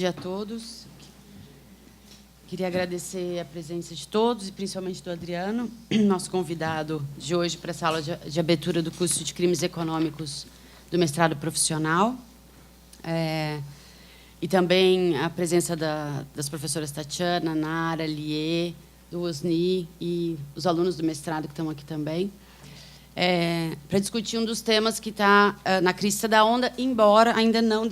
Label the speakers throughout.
Speaker 1: dia a todos. Queria agradecer a presença de todos, e principalmente do Adriano, nosso convidado de hoje para essa aula de abertura do curso de Crimes Econômicos do mestrado profissional. E também a presença das professoras Tatiana, Nara, Liê, do Osni e os alunos do mestrado que estão aqui também, para discutir um dos temas que está na crista da onda, embora ainda não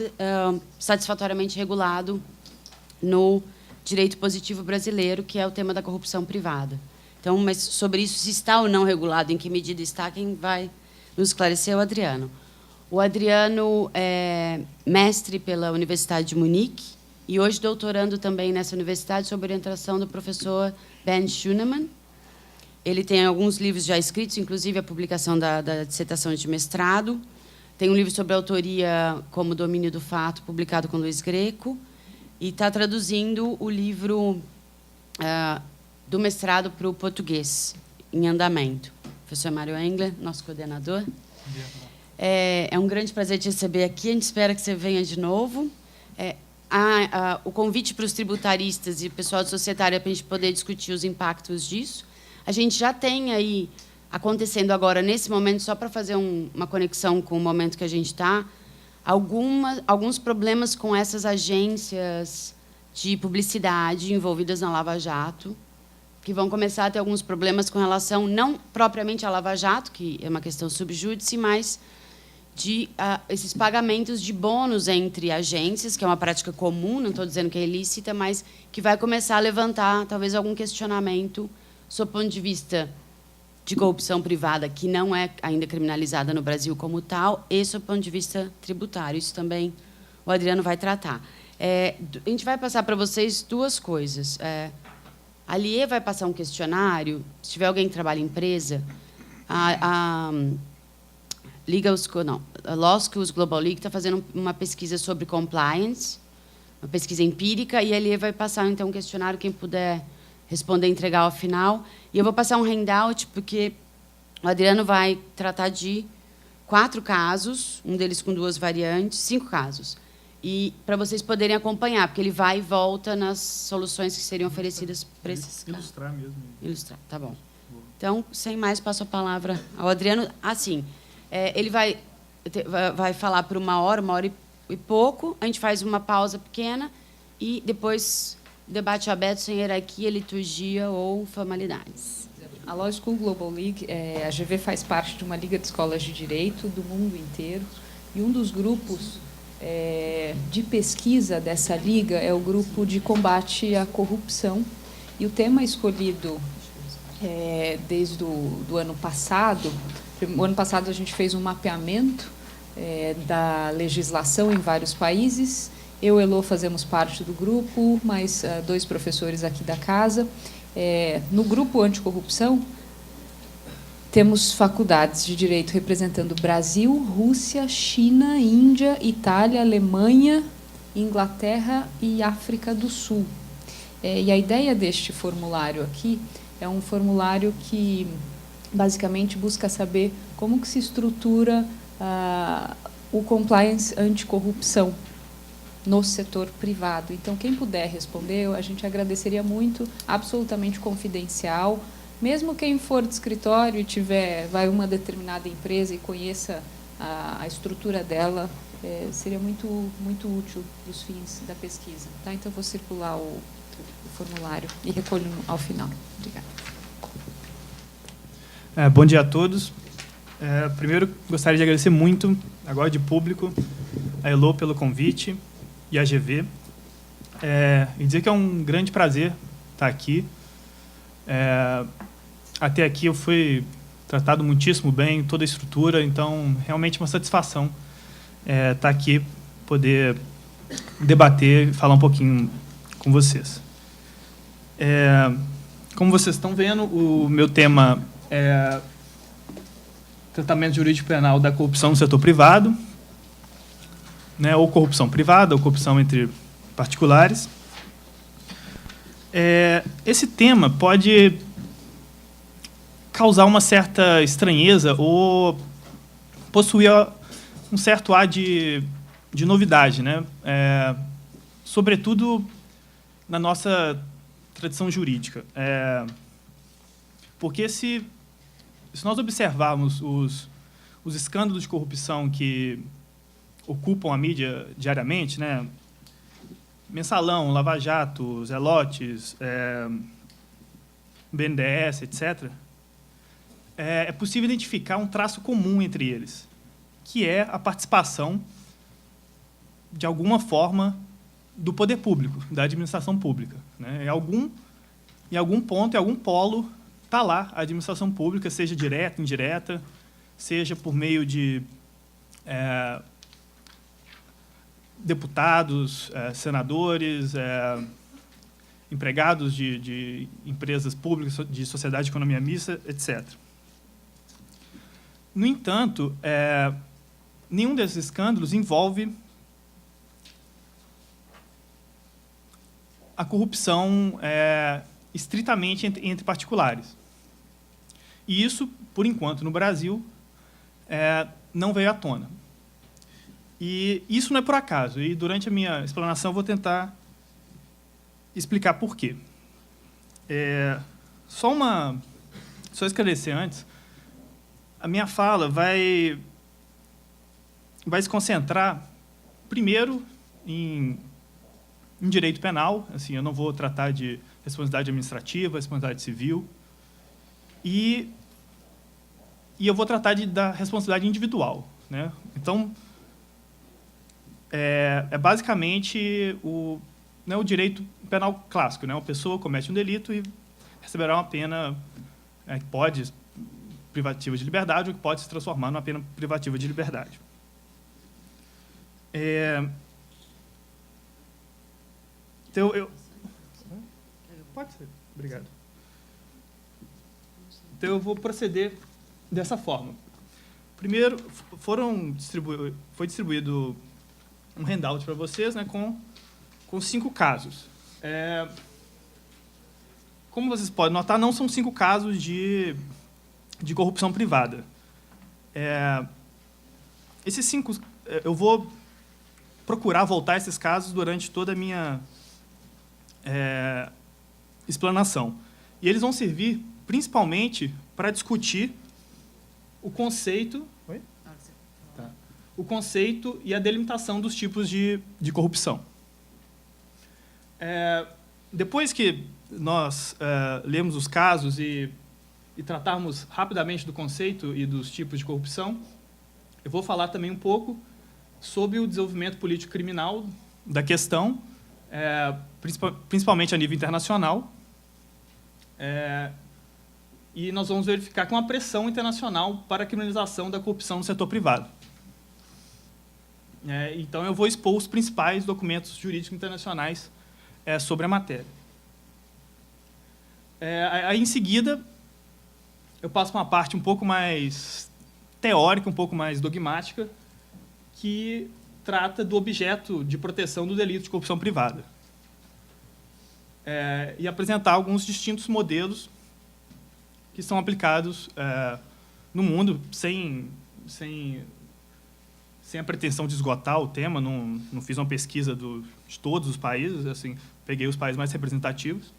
Speaker 1: satisfatoriamente regulado no direito positivo brasileiro, que é o tema da corrupção privada. Então, mas sobre isso, se está ou não regulado, em que medida está, quem vai nos esclarecer é o Adriano. O Adriano é mestre pela Universidade de Munique e hoje doutorando também nessa universidade sob orientação do professor Ben Schunemann. Ele tem alguns livros já escritos, inclusive a publicação da dissertação de mestrado. Tem um livro sobre autoria como Domínio do Fato, publicado com Luiz Greco. E está traduzindo o livro do mestrado para o português, em andamento. Professor Mário Engler, nosso coordenador. É um grande prazer te receber aqui. A gente espera que você venha de novo. O convite para os tributaristas e pessoal de societária para a gente poder discutir os impactos disso. A gente já tem aí, acontecendo agora, nesse momento, só para fazer uma conexão com o momento que a gente está, alguns problemas com essas agências de publicidade envolvidas na Lava Jato, que vão começar a ter alguns problemas com relação, não propriamente à Lava Jato, que é uma questão subjúdice, mas de esses pagamentos de bônus entre agências, que é uma prática comum, não estou dizendo que é ilícita, mas que vai começar a levantar, talvez, algum questionamento, sob o ponto de vista de corrupção privada, que não é ainda criminalizada no Brasil como tal, e sob o ponto de vista tributário. Isso também o Adriano vai tratar. A gente vai passar para vocês duas coisas. A Liê vai passar um questionário, se tiver alguém que trabalha em empresa, a Law Schools Global League está fazendo uma pesquisa sobre compliance, uma pesquisa empírica, e a Liê vai passar, então, um questionário, quem puder responder e entregar ao final. E eu vou passar um handout, porque o Adriano vai tratar de 4 casos, um deles com 2 variantes, 5 casos. E para vocês poderem acompanhar, porque ele vai e volta nas soluções que seriam oferecidas para esses casos.
Speaker 2: Ilustrar mesmo.
Speaker 1: Ilustrar, tá bom. Então, sem mais, passo a palavra ao Adriano. Assim, ele vai falar por 1 hora e pouco, a gente faz uma pausa pequena e depois debate aberto, sem hierarquia, liturgia ou formalidades.
Speaker 3: A Law School Global League, a GV faz parte de uma liga de escolas de direito do mundo inteiro, e um dos grupos de pesquisa dessa liga é o grupo de combate à corrupção, e o tema escolhido desde o ano passado. O ano passado a gente fez um mapeamento da legislação em vários países. Eu e Elô fazemos parte do grupo, mais 2 professores aqui da casa. No grupo anticorrupção, temos faculdades de direito representando Brasil, Rússia, China, Índia, Itália, Alemanha, Inglaterra e África do Sul. E a ideia deste formulário aqui é um formulário que basicamente busca saber como que se estrutura o compliance anticorrupção no setor privado. Então, quem puder responder, a gente agradeceria muito, absolutamente confidencial. Mesmo quem for de escritório e vai uma determinada empresa e conheça a estrutura dela, seria muito, muito útil para os fins da pesquisa. Tá? Então, vou circular o formulário e recolho ao final. Obrigada.
Speaker 2: Bom dia a todos. Primeiro, gostaria de agradecer muito, agora de público, a Elô pelo convite e a GV. E dizer que é um grande prazer estar aqui. Até aqui eu fui tratado muitíssimo bem, toda a estrutura, então realmente uma satisfação estar aqui, poder debater e falar um pouquinho com vocês. Como vocês estão vendo, o meu tema é tratamento jurídico penal da corrupção no setor privado, né, ou corrupção privada, ou corrupção entre particulares. Esse tema pode causar uma certa estranheza ou possuir um certo ar de novidade, né? sobretudo na nossa tradição jurídica. Porque se nós observarmos os escândalos de corrupção que ocupam a mídia diariamente, né? Mensalão, Lava Jato, Zelotes, BNDES, etc., é possível identificar um traço comum entre eles, que é a participação, de alguma forma, do poder público, da administração pública, né? Em algum ponto, em algum polo, está lá a administração pública, seja direta, indireta, seja por meio de deputados, senadores, empregados de empresas públicas, de sociedade de economia mista, etc. No entanto, nenhum desses escândalos envolve a corrupção estritamente entre particulares. E isso, por enquanto, no Brasil, não veio à tona. E isso não é por acaso. E, durante a minha explanação, eu vou tentar explicar por quê. Só esclarecer antes, a minha fala vai se concentrar, primeiro, em direito penal. Assim, eu não vou tratar de responsabilidade administrativa, responsabilidade civil. E eu vou tratar da responsabilidade individual, né? Então, basicamente o direito penal clássico, né? Uma pessoa comete um delito e receberá uma pena que pode privativa de liberdade ou que pode se transformar numa pena privativa de liberdade. Então, pode ser. Obrigado. Então, eu vou proceder dessa forma. Primeiro, foi distribuído um handout para vocês, né, com 5 casos. Como vocês podem notar, não são 5 casos de corrupção privada. Esses 5, eu vou procurar voltar a esses casos durante toda a minha explanação. E eles vão servir principalmente para discutir o conceito... Oi? Tá. O conceito e a delimitação dos tipos de corrupção. Depois que nós lemos os casos e tratarmos rapidamente do conceito e dos tipos de corrupção, eu vou falar também um pouco sobre o desenvolvimento político-criminal da questão, principalmente a nível internacional, e nós vamos verificar que há uma pressão internacional para a criminalização da corrupção no setor privado. Então, eu vou expor os principais documentos jurídicos internacionais sobre a matéria. Aí, em seguida, eu passo para uma parte um pouco mais teórica, um pouco mais dogmática, que trata do objeto de proteção do delito de corrupção privada. E apresentar alguns distintos modelos que são aplicados no mundo, sem a pretensão de esgotar o tema. Não fiz uma pesquisa de todos os países, assim, peguei os países mais representativos.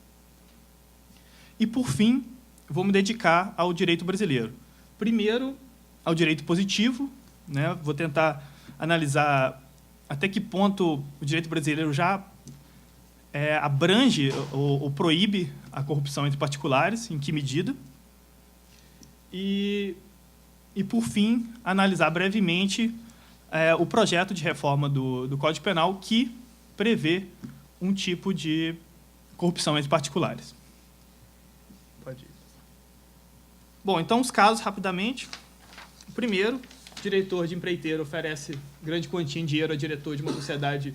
Speaker 2: E, por fim, vou me dedicar ao direito brasileiro. Primeiro, ao direito positivo, né? Vou tentar analisar até que ponto o direito brasileiro já abrange ou proíbe a corrupção entre particulares, em que medida. E por fim, analisar brevemente o projeto de reforma do Código Penal que prevê um tipo de corrupção entre particulares. Pode ir. Bom, então, os casos, rapidamente. O primeiro, o diretor de empreiteiro oferece grande quantia em dinheiro ao diretor de uma sociedade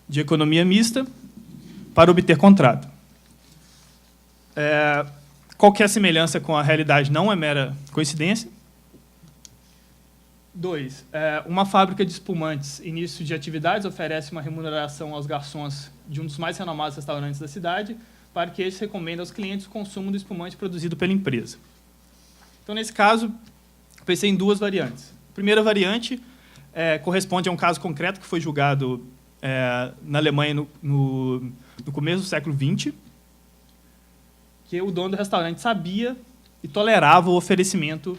Speaker 2: de economia mista para obter contrato. Qualquer semelhança com a realidade não é mera coincidência. 2. Uma fábrica de espumantes, início de atividades, oferece uma remuneração aos garçons de um dos mais renomados restaurantes da cidade para que eles recomendem aos clientes o consumo do espumante produzido pela empresa. Então, nesse caso, pensei em 2 variantes. A primeira variante corresponde a um caso concreto que foi julgado na Alemanha no começo do século XX, que o dono do restaurante sabia e tolerava o oferecimento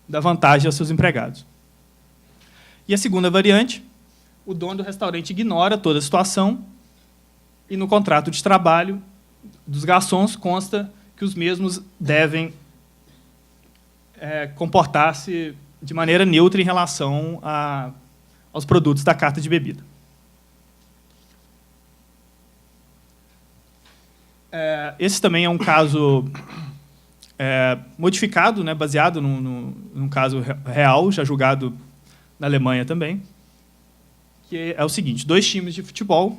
Speaker 2: da vantagem aos seus empregados. E a segunda variante, o dono do restaurante ignora toda a situação e, no contrato de trabalho dos garçons, consta que os mesmos devem comportar-se de maneira neutra em relação aos produtos da carta de bebida. Esse também é um caso modificado, né, baseado num caso real, já julgado na Alemanha também, que é o seguinte: 2 times de futebol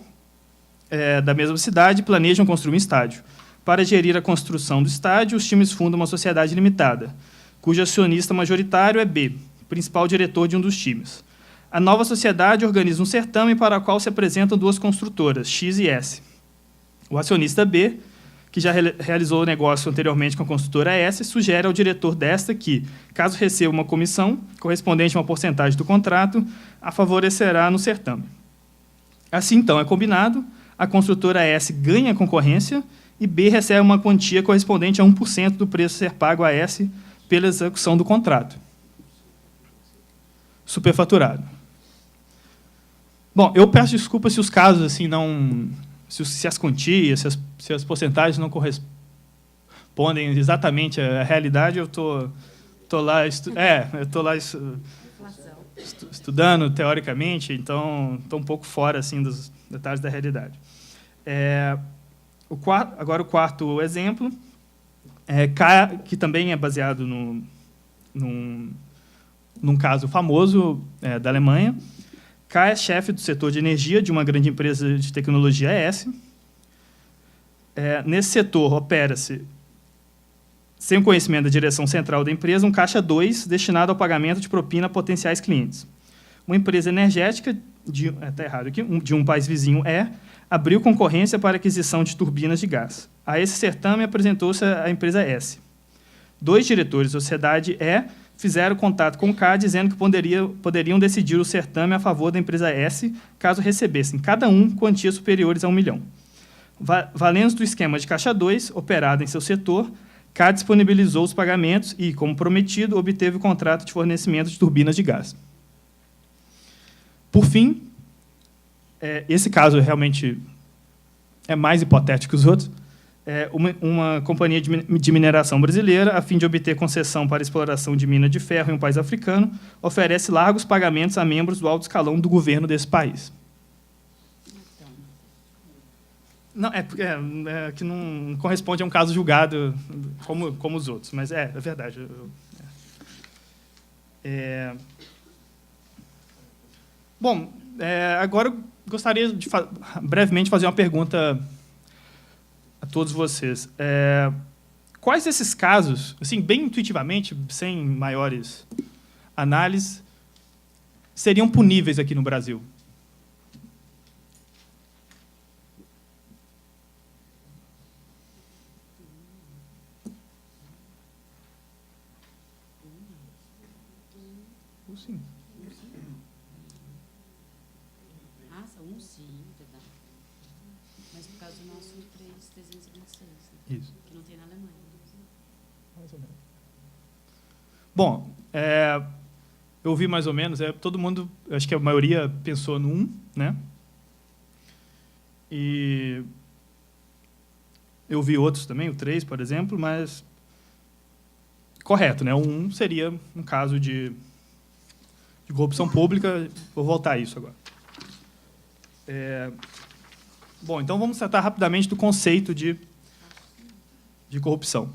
Speaker 2: da mesma cidade planejam construir um estádio. Para gerir a construção do estádio, os times fundam uma sociedade limitada, cujo acionista majoritário é B, principal diretor de um dos times. A nova sociedade organiza um certame para o qual se apresentam 2 construtoras, X e S. O acionista B, que já realizou o negócio anteriormente com a construtora S, sugere ao diretor desta que, caso receba uma comissão correspondente a uma porcentagem do contrato, a favorecerá no certame. Assim, então, é combinado, a construtora S ganha a concorrência e B recebe uma quantia correspondente a 1% do preço a ser pago a S pela execução do contrato. Superfaturado. Bom, eu peço desculpas se os casos assim não... Se as quantias, se as porcentagens não correspondem exatamente à realidade, eu estou lá, estudando teoricamente, então estou um pouco fora assim, dos detalhes da realidade. Agora, o quarto exemplo, que também é baseado num caso famoso da Alemanha. K é chefe do setor de energia de uma grande empresa de tecnologia S. Nesse setor, opera-se, sem o conhecimento da direção central da empresa, um caixa 2 destinado ao pagamento de propina a potenciais clientes. Uma empresa energética, está errado aqui, de um país vizinho abriu concorrência para a aquisição de turbinas de gás. A esse certame apresentou-se a empresa S. 2 diretores da sociedade fizeram contato com o K, dizendo que poderiam decidir o certame a favor da empresa S, caso recebessem, cada um, quantias superiores a 1 milhão. Valendo do esquema de caixa 2, operado em seu setor, K disponibilizou os pagamentos e, como prometido, obteve o contrato de fornecimento de turbinas de gás. Por fim, esse caso realmente é mais hipotético que os outros. Uma companhia de mineração brasileira, a fim de obter concessão para exploração de mina de ferro em um país africano, oferece largos pagamentos a membros do alto escalão do governo desse país. Não, que não corresponde a um caso julgado como os outros, mas é verdade. Bom, agora eu gostaria de brevemente fazer uma pergunta a todos vocês. Quais desses casos, assim, bem intuitivamente, sem maiores análises, seriam puníveis aqui no Brasil? Sim.
Speaker 1: São sim, verdade. Mas por causa do nosso 326, né?
Speaker 2: Isso.
Speaker 1: Que não tem na Alemanha.
Speaker 2: Mais ou menos. Bom, eu vi mais ou menos, todo mundo, acho que a maioria pensou no 1, né? E eu vi outros também, o 3, por exemplo, mas correto, né? O 1 seria um caso de corrupção pública. Vou voltar a isso agora. Bom, então vamos tratar rapidamente do conceito de corrupção.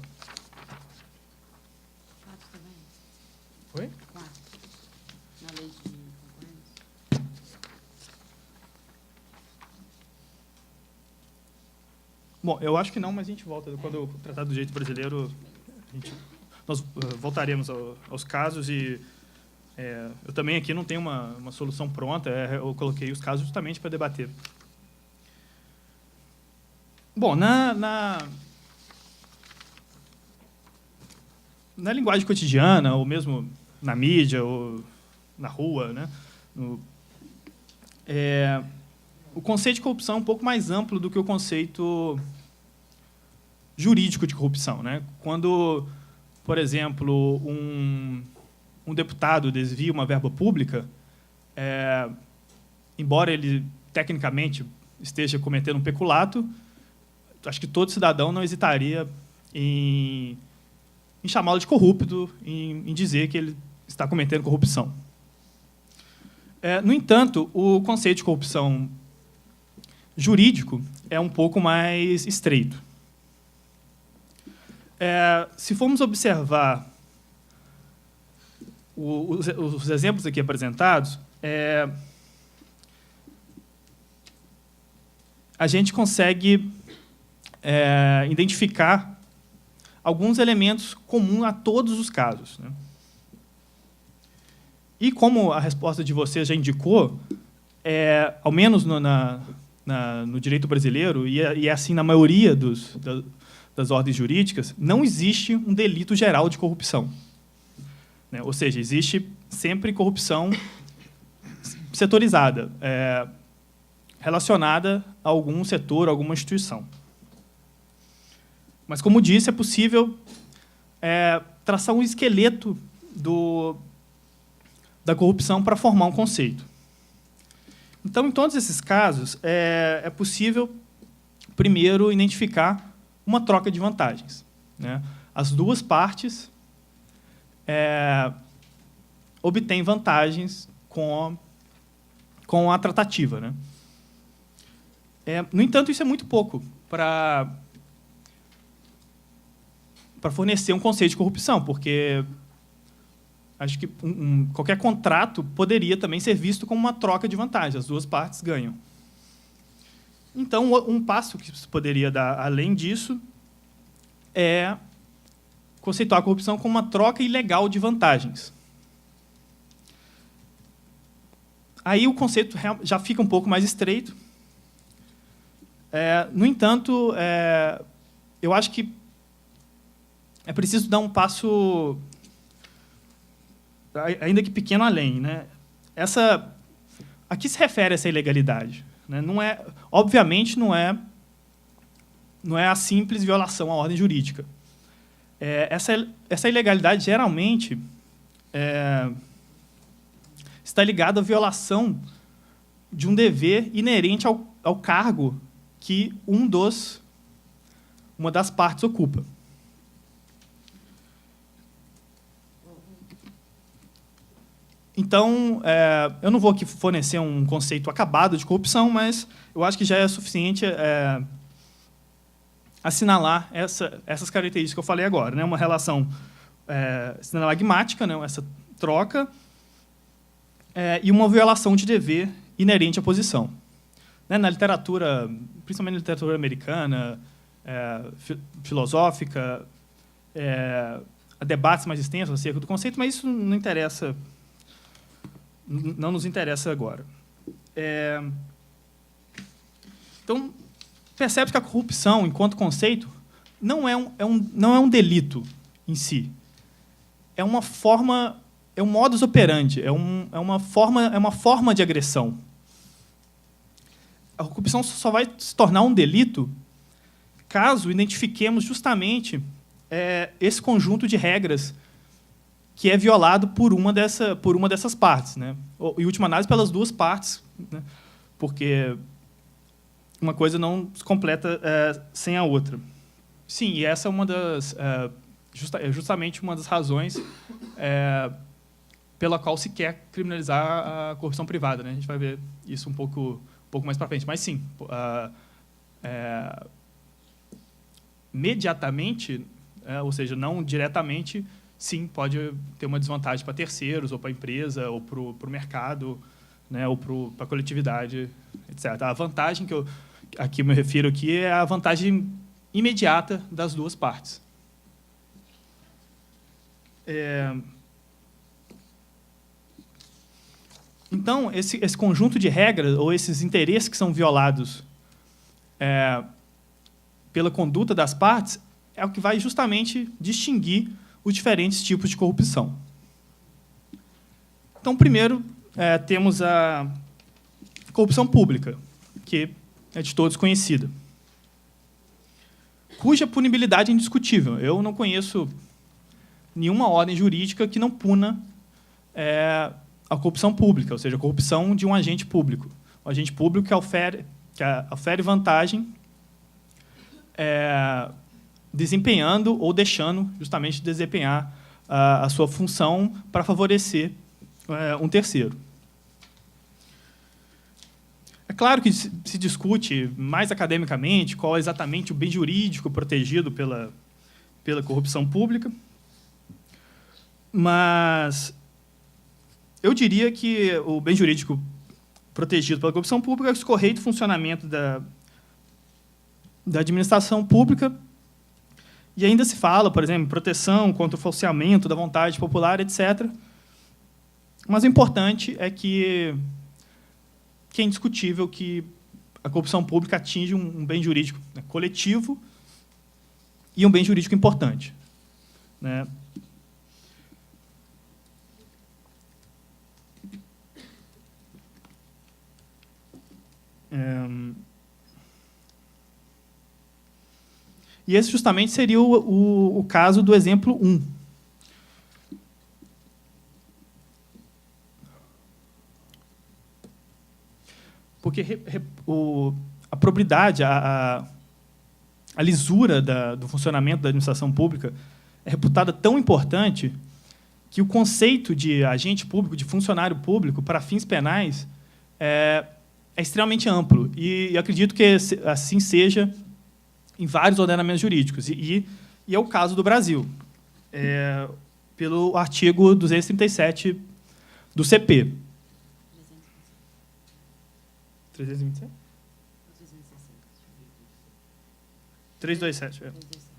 Speaker 1: 4 também?
Speaker 2: Oi?
Speaker 1: 4. Na lei de concorrência.
Speaker 2: Bom, eu acho que não, mas a gente volta. Quando eu tratar do jeito brasileiro, nós voltaremos aos casos e... eu também aqui não tenho uma solução pronta, eu coloquei os casos justamente para debater. Bom, na linguagem cotidiana, ou mesmo na mídia, ou na rua, né, o conceito de corrupção é um pouco mais amplo do que o conceito jurídico de corrupção, né? Quando, por exemplo, um deputado desvia uma verba pública, embora ele, tecnicamente, esteja cometendo um peculato, acho que todo cidadão não hesitaria em chamá-lo de corrupto, em dizer que ele está cometendo corrupção. No entanto, o conceito de corrupção jurídico é um pouco mais estreito. Se formos observar os exemplos aqui apresentados, a gente consegue identificar alguns elementos comuns a todos os casos, né? E como a resposta de você já indicou, ao menos no direito brasileiro, e é assim na maioria das ordens jurídicas, não existe um delito geral de corrupção, né? Ou seja, existe sempre corrupção setorizada, relacionada a algum setor, a alguma instituição. Mas, como disse, é possível traçar um esqueleto da corrupção para formar um conceito. Então, em todos esses casos, é possível, primeiro, identificar uma troca de vantagens, né? As duas partes obtêm vantagens com a tratativa, né? No entanto, isso é muito pouco para fornecer um conceito de corrupção, porque acho que qualquer contrato poderia também ser visto como uma troca de vantagens, as duas partes ganham. Então, um passo que se poderia dar além disso é conceituar a corrupção como uma troca ilegal de vantagens. Aí o conceito já fica um pouco mais estreito. No entanto, eu acho que é preciso dar um passo, ainda que pequeno, além, né? A que se refere essa ilegalidade? Né? Obviamente, não é a simples violação à ordem jurídica. Essa ilegalidade, geralmente, está ligada à violação de um dever inerente ao cargo que uma das partes ocupa. Então, eu não vou aqui fornecer um conceito acabado de corrupção, mas eu acho que já é suficiente assinalar essas características que eu falei agora, né? Uma relação sinalagmática, né? Essa troca, e uma violação de dever inerente à posição. Né? Na literatura, principalmente na literatura americana, filosófica, há debates mais extensos acerca do conceito, mas isso não interessa. Não nos interessa agora. Então, percebe que a corrupção, enquanto conceito, não é um delito em si. É uma forma, é um modus operandi, é uma forma de agressão. A corrupção só vai se tornar um delito caso identifiquemos justamente esse conjunto de regras que é violado por uma dessas partes, né? Em última análise, pelas duas partes, né? Porque uma coisa não se completa sem a outra. Sim, e essa é justamente uma das razões pela qual se quer criminalizar a corrupção privada, né? A gente vai ver isso um pouco mais para frente. Mas, sim, mediatamente, ou seja, não diretamente, sim, pode ter uma desvantagem para terceiros, ou para a empresa, ou para o mercado, né, ou para a coletividade, etc. A vantagem que eu aqui me refiro aqui é a vantagem imediata das duas partes. Então, esse conjunto de regras, ou esses interesses que são violados pela conduta das partes, é o que vai justamente distinguir os diferentes tipos de corrupção. Então, primeiro, temos a corrupção pública, que é de todos conhecida, cuja punibilidade é indiscutível. Eu não conheço nenhuma ordem jurídica que não puna a corrupção pública, ou seja, a corrupção de um agente público. O agente público que ofere vantagem desempenhando ou deixando justamente de desempenhar a sua função para favorecer um terceiro. É claro que se discute mais academicamente qual é exatamente o bem jurídico protegido pela corrupção pública, mas eu diria que o bem jurídico protegido pela corrupção pública é o correto funcionamento da administração pública, e ainda se fala, por exemplo, proteção contra o falseamento da vontade popular, etc. Mas o importante é que é indiscutível que a corrupção pública atinge um bem jurídico, né, coletivo e um bem jurídico importante, né? E esse justamente seria o caso do exemplo 1. Porque a probidade, a lisura do funcionamento da administração pública é reputada tão importante que o conceito de agente público, de funcionário público, para fins penais, é extremamente amplo. E acredito que assim seja em vários ordenamentos jurídicos. E é o caso do Brasil, pelo artigo 237 do CP. 327? 327,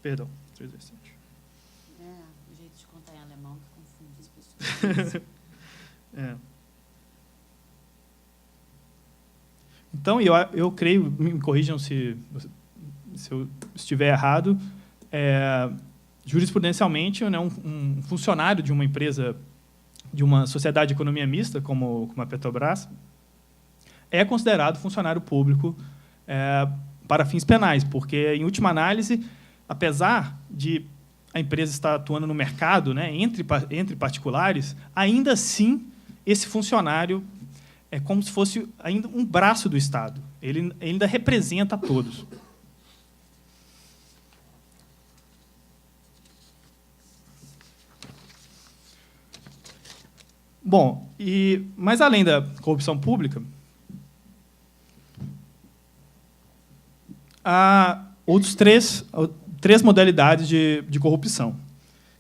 Speaker 2: perdão. 327.
Speaker 1: O jeito de contar em alemão que confunde as pessoas.
Speaker 2: Então, eu creio, me corrijam se eu estiver errado, jurisprudencialmente, né, um funcionário de uma empresa, de uma sociedade de economia mista, como a Petrobras, é considerado funcionário público para fins penais, porque, em última análise, apesar de a empresa estar atuando no mercado, né, entre particulares, ainda assim, esse funcionário é como se fosse ainda um braço do Estado. Ele ainda representa a todos. Bom, mas além da corrupção pública, há outros três modalidades de corrupção.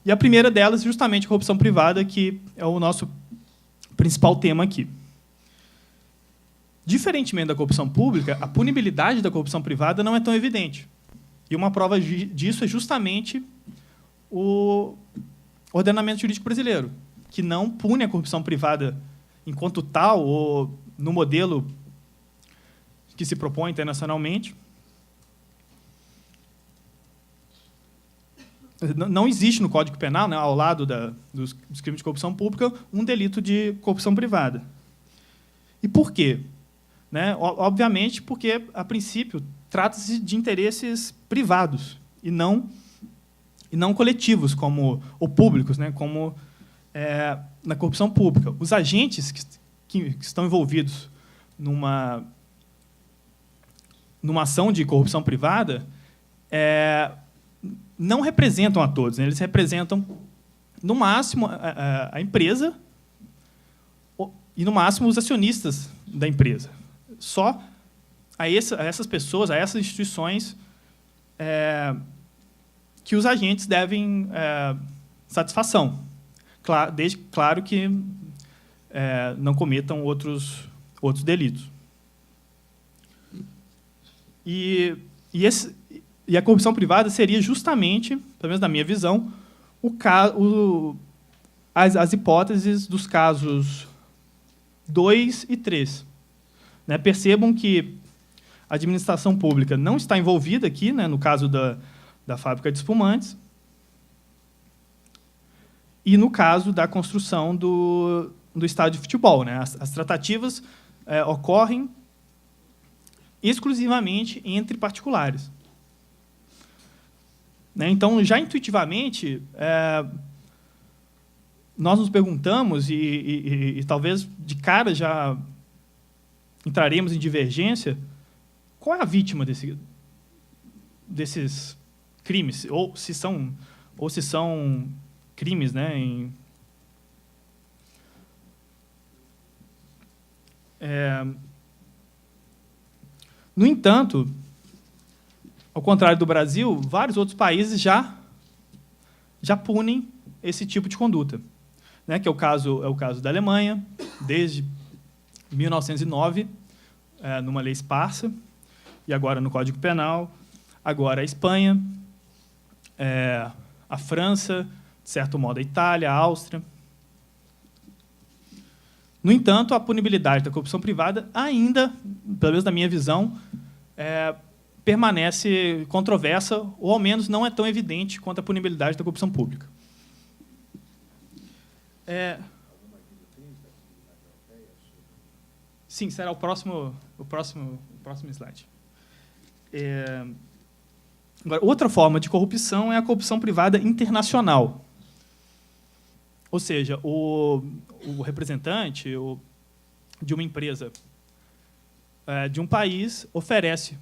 Speaker 2: E a primeira delas é justamente a corrupção privada, que é o nosso principal tema aqui. Diferentemente da corrupção pública, a punibilidade da corrupção privada não é tão evidente. E uma prova disso é justamente o ordenamento jurídico brasileiro, que não pune a corrupção privada enquanto tal, ou no modelo que se propõe internacionalmente. Não existe no Código Penal, né, ao lado dos crimes de corrupção pública, um delito de corrupção privada. E por quê? Né? Obviamente, porque, a princípio, trata-se de interesses privados e não coletivos, ou públicos, né, como na corrupção pública. Os agentes que estão envolvidos numa ação de corrupção privada não representam a todos, né? Eles representam, no máximo, a empresa e, no máximo, os acionistas da empresa. Só a essas pessoas, a essas instituições, que os agentes devem satisfação. Claro que não cometam outros delitos. E a corrupção privada seria justamente, pelo menos na minha visão, as hipóteses dos casos 2 e 3. Né? Percebam que a administração pública não está envolvida aqui, né, no caso da fábrica de espumantes, e no caso da construção do estádio de futebol. Né? As tratativas ocorrem exclusivamente entre particulares. Né? Então, já intuitivamente, nós nos perguntamos, e talvez de cara já entraremos em divergência, qual é a vítima desses crimes, ou se são crimes, né, no entanto, ao contrário do Brasil, vários outros países já punem esse tipo de conduta, né, que é o caso da Alemanha, desde 1909, numa lei esparsa, e agora no Código Penal, agora a Espanha, a França, de certo modo a Itália, a Áustria. No entanto, a punibilidade da corrupção privada ainda, pelo menos na minha visão, permanece controversa, ou ao menos não é tão evidente quanto a punibilidade da corrupção pública. Sim, será o próximo slide. Agora, outra forma de corrupção é a corrupção privada internacional. Ou seja, o representante de uma empresa de um país oferece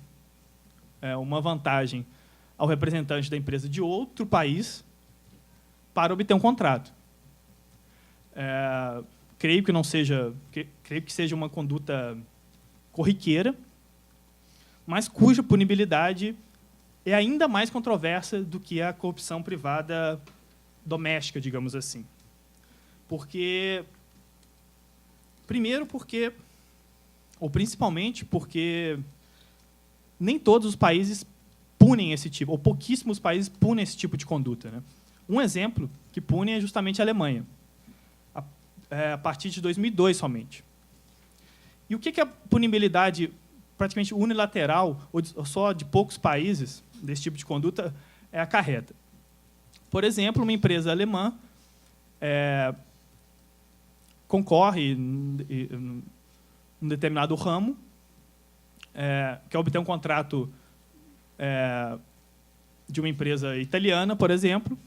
Speaker 2: uma vantagem ao representante da empresa de outro país para obter um contrato. Creio que seja uma conduta corriqueira, mas cuja punibilidade é ainda mais controversa do que a corrupção privada doméstica, digamos assim. Principalmente porque nem todos os países punem esse tipo, ou pouquíssimos países punem esse tipo de conduta, né? Um exemplo que pune é justamente a Alemanha, a partir de 2002 somente. E o que a punibilidade praticamente unilateral, ou só de poucos países, desse tipo de conduta, acarreta? Por exemplo, uma empresa alemã concorre em um determinado ramo, quer obter um contrato de uma empresa italiana, por exemplo,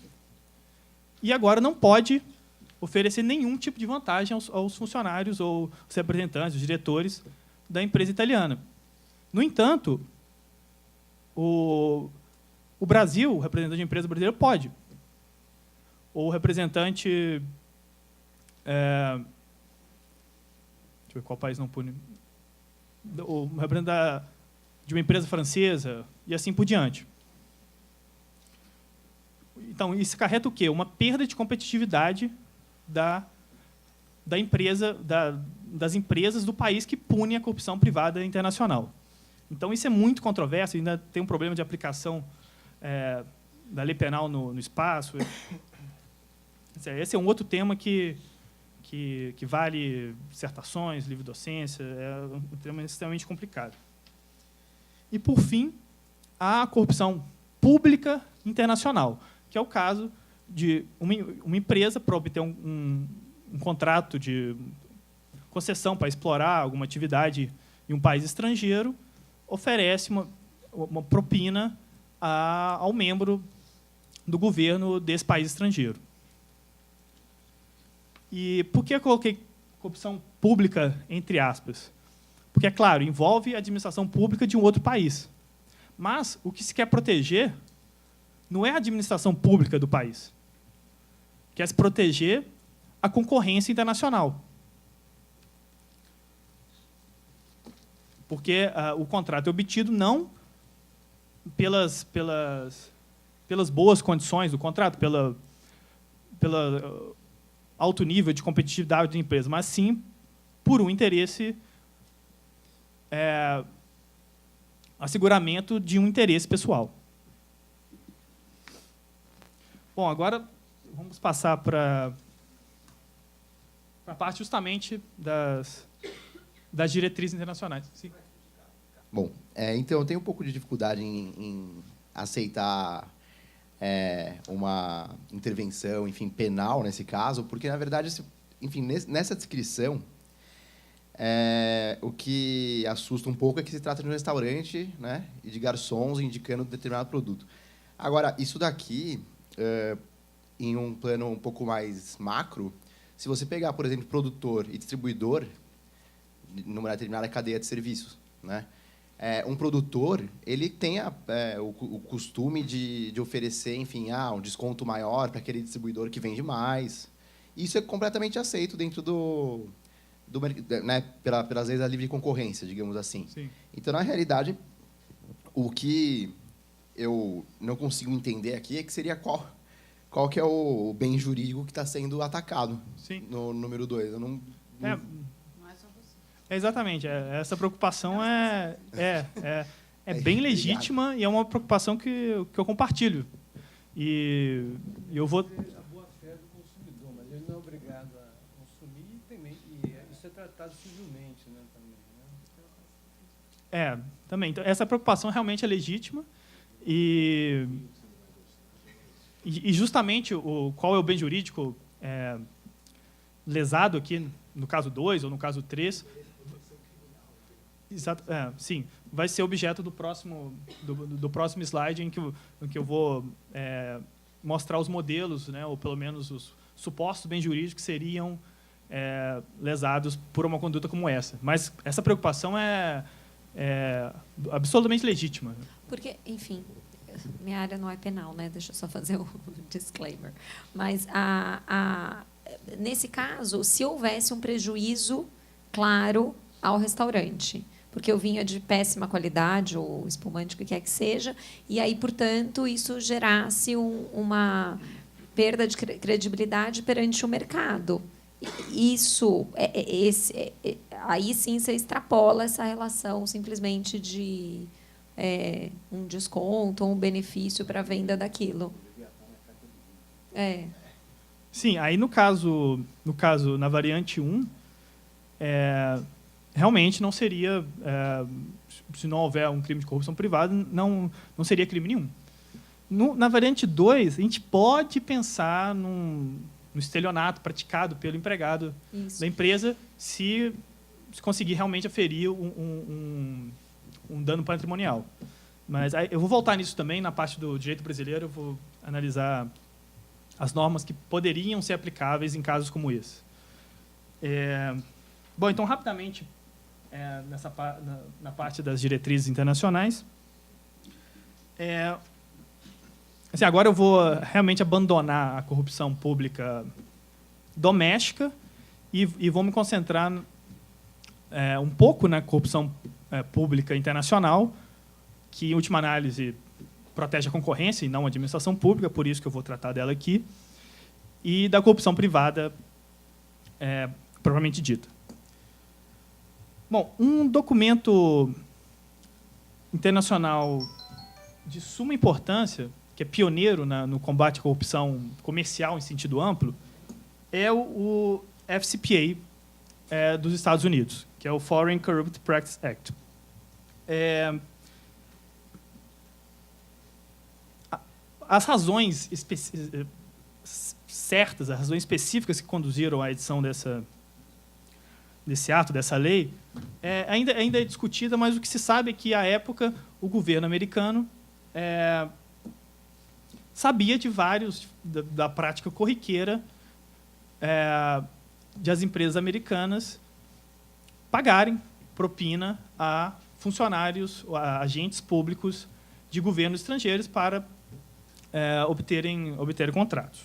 Speaker 2: e agora não pode oferecer nenhum tipo de vantagem aos funcionários ou os representantes, os diretores da empresa italiana. No entanto, o Brasil, o representante de empresa brasileira, pode. Ou o representante... deixa eu ver qual país não pune. O representante de uma empresa francesa, e assim por diante. Então, isso acarreta o quê? Uma perda de competitividade das empresas do país que pune a corrupção privada internacional. Então, isso é muito controverso, ainda tem um problema de aplicação da lei penal no espaço. Esse é um outro tema que vale dissertações, livre-docência, é um tema extremamente complicado. E, por fim, a corrupção pública internacional, que é o caso de uma empresa, para obter um contrato de concessão para explorar alguma atividade em um país estrangeiro, oferece uma propina ao membro do governo desse país estrangeiro. E por que eu coloquei corrupção pública entre aspas? Porque, é claro, envolve a administração pública de um outro país. Mas o que se quer proteger não é a administração pública do país. Quer se proteger a concorrência internacional. Porque o contrato é obtido não pelas boas condições do contrato, pela alto nível de competitividade da empresa, mas sim por um interesse, asseguramento de um interesse pessoal. Bom, agora vamos passar para a parte justamente das diretrizes internacionais. Sim.
Speaker 4: Bom, então eu tenho um pouco de dificuldade em aceitar uma intervenção, enfim, penal nesse caso, porque, na verdade, enfim, nessa descrição, O que assusta um pouco é que se trata de um restaurante, né, e de garçons indicando determinado produto. Agora, isso daqui, em um plano um pouco mais macro, se você pegar, por exemplo, produtor e distribuidor, numa determinada cadeia de serviços, né, um produtor ele tem o costume de oferecer, enfim, um desconto maior para aquele distribuidor que vende mais. Isso é completamente aceito dentro né, pelas leis da livre concorrência, digamos assim.
Speaker 2: Sim.
Speaker 4: Então, na realidade, o que eu não consigo entender aqui é que seria qual que é o bem jurídico que está sendo atacado.
Speaker 2: Sim.
Speaker 4: No número 2. Eu não
Speaker 1: Não é só você.
Speaker 2: Exatamente. Essa preocupação é bem legítima e é uma preocupação que eu compartilho. E eu vou...
Speaker 5: A boa-fé do consumidor, mas ele não é obrigado a consumir e isso é tratado civilmente, né, também. Né?
Speaker 2: Também. Então, essa preocupação realmente é legítima e justamente qual é o bem jurídico lesado aqui, no caso 2 ou no caso 3, sim, vai ser objeto do próximo slide, em que eu vou mostrar os modelos, né, ou pelo menos os supostos bens jurídicos que seriam lesados por uma conduta como essa. Mas essa preocupação é absolutamente legítima.
Speaker 6: Porque, enfim, minha área não é penal, né? Deixa eu só fazer o disclaimer. Mas, nesse caso, se houvesse um prejuízo claro ao restaurante, porque o vinho é de péssima qualidade, ou espumante, o que quer que seja, e aí, portanto, isso gerasse uma perda de credibilidade perante o mercado. Isso, aí sim você extrapola essa relação simplesmente de um desconto ou um benefício para a venda daquilo.
Speaker 2: Sim, aí no caso, na variante 1, realmente não seria, se não houver um crime de corrupção privada, não seria crime nenhum. Na variante 2, a gente pode pensar no estelionato praticado pelo empregado da empresa se conseguir realmente aferir um dano patrimonial. Mas eu vou voltar nisso também, na parte do direito brasileiro, eu vou analisar as normas que poderiam ser aplicáveis em casos como esse. Bom, então, rapidamente, na parte das diretrizes internacionais, assim, agora eu vou realmente abandonar a corrupção pública doméstica e vou me concentrar um pouco na corrupção pública internacional, que, em última análise, protege a concorrência e não a administração pública, por isso que eu vou tratar dela aqui, e da corrupção privada propriamente dita. Bom, um documento internacional de suma importância, que é pioneiro no combate à corrupção comercial em sentido amplo, é o FCPA dos Estados Unidos, que é o Foreign Corrupt Practice Act. As razões certas, as razões específicas que conduziram à edição desse ato, dessa lei, ainda é discutida, mas o que se sabe é que, à época, o governo americano sabia de vários da prática corriqueira de as empresas americanas pagarem propina a funcionários, a agentes públicos de governos estrangeiros para obterem contratos.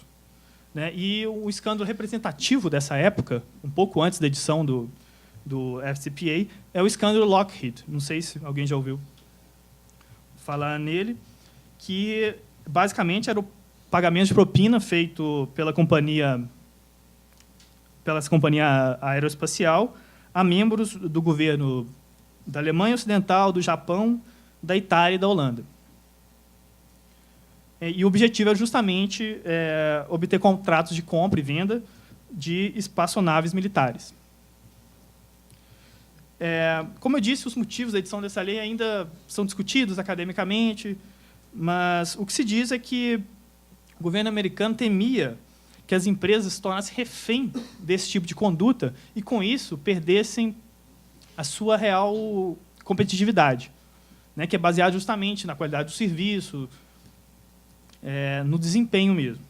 Speaker 2: Né? E o escândalo representativo dessa época, um pouco antes da edição do FCPA, é o escândalo Lockheed. Não sei se alguém já ouviu falar nele, que basicamente era o pagamento de propina feito pela companhia aeroespacial a membros do governo da Alemanha Ocidental, do Japão, da Itália e da Holanda. E o objetivo era justamente obter contratos de compra e venda de espaçonaves militares. Como eu disse, os motivos da edição dessa lei ainda são discutidos academicamente, mas o que se diz é que o governo americano temia que as empresas se tornassem refém desse tipo de conduta e, com isso, perdessem a sua real competitividade, né, que é baseada justamente na qualidade do serviço, no desempenho mesmo.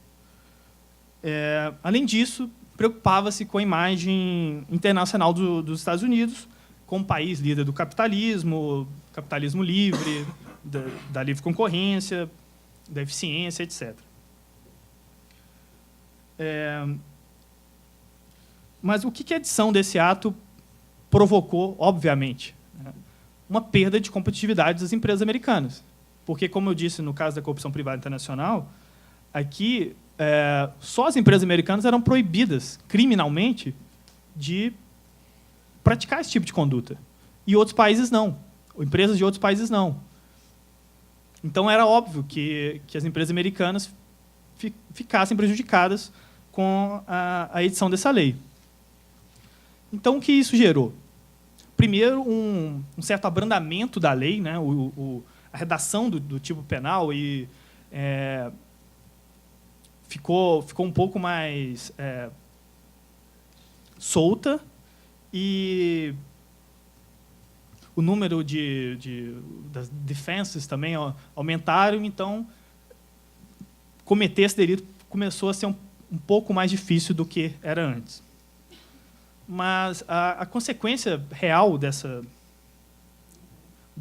Speaker 2: Além disso, preocupava-se com a imagem internacional dos Estados Unidos, como país líder do capitalismo livre, da livre concorrência, da eficiência, etc. Mas o que a edição desse ato provocou, obviamente? Uma perda de competitividade das empresas americanas. Porque, como eu disse no caso da corrupção privada internacional, aqui só as empresas americanas eram proibidas criminalmente de praticar esse tipo de conduta. E outros países não. Empresas de outros países não. Então, era óbvio que as empresas americanas ficassem prejudicadas com a edição dessa lei. Então, o que isso gerou? Primeiro, um certo abrandamento da lei, né? A redação do tipo penal ficou um pouco mais solta, e o número das defenses também aumentaram, então cometer esse delito começou a ser um pouco mais difícil do que era antes. Mas a consequência real da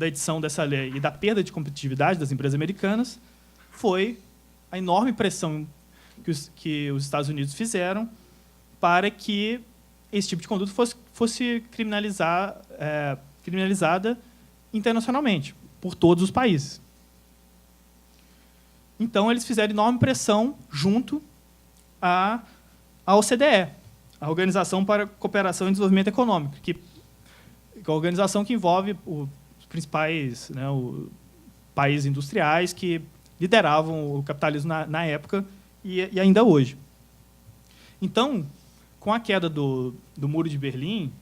Speaker 2: edição dessa lei e da perda de competitividade das empresas americanas foi a enorme pressão que os Estados Unidos fizeram para que esse tipo de conduta fosse criminalizada internacionalmente, por todos os países. Então, eles fizeram enorme pressão junto à OCDE, a Organização para a Cooperação e Desenvolvimento Econômico, que é a organização que envolve os principais, né, países industriais que lideravam o capitalismo na época e ainda hoje. Então, com a queda do Muro de Berlim,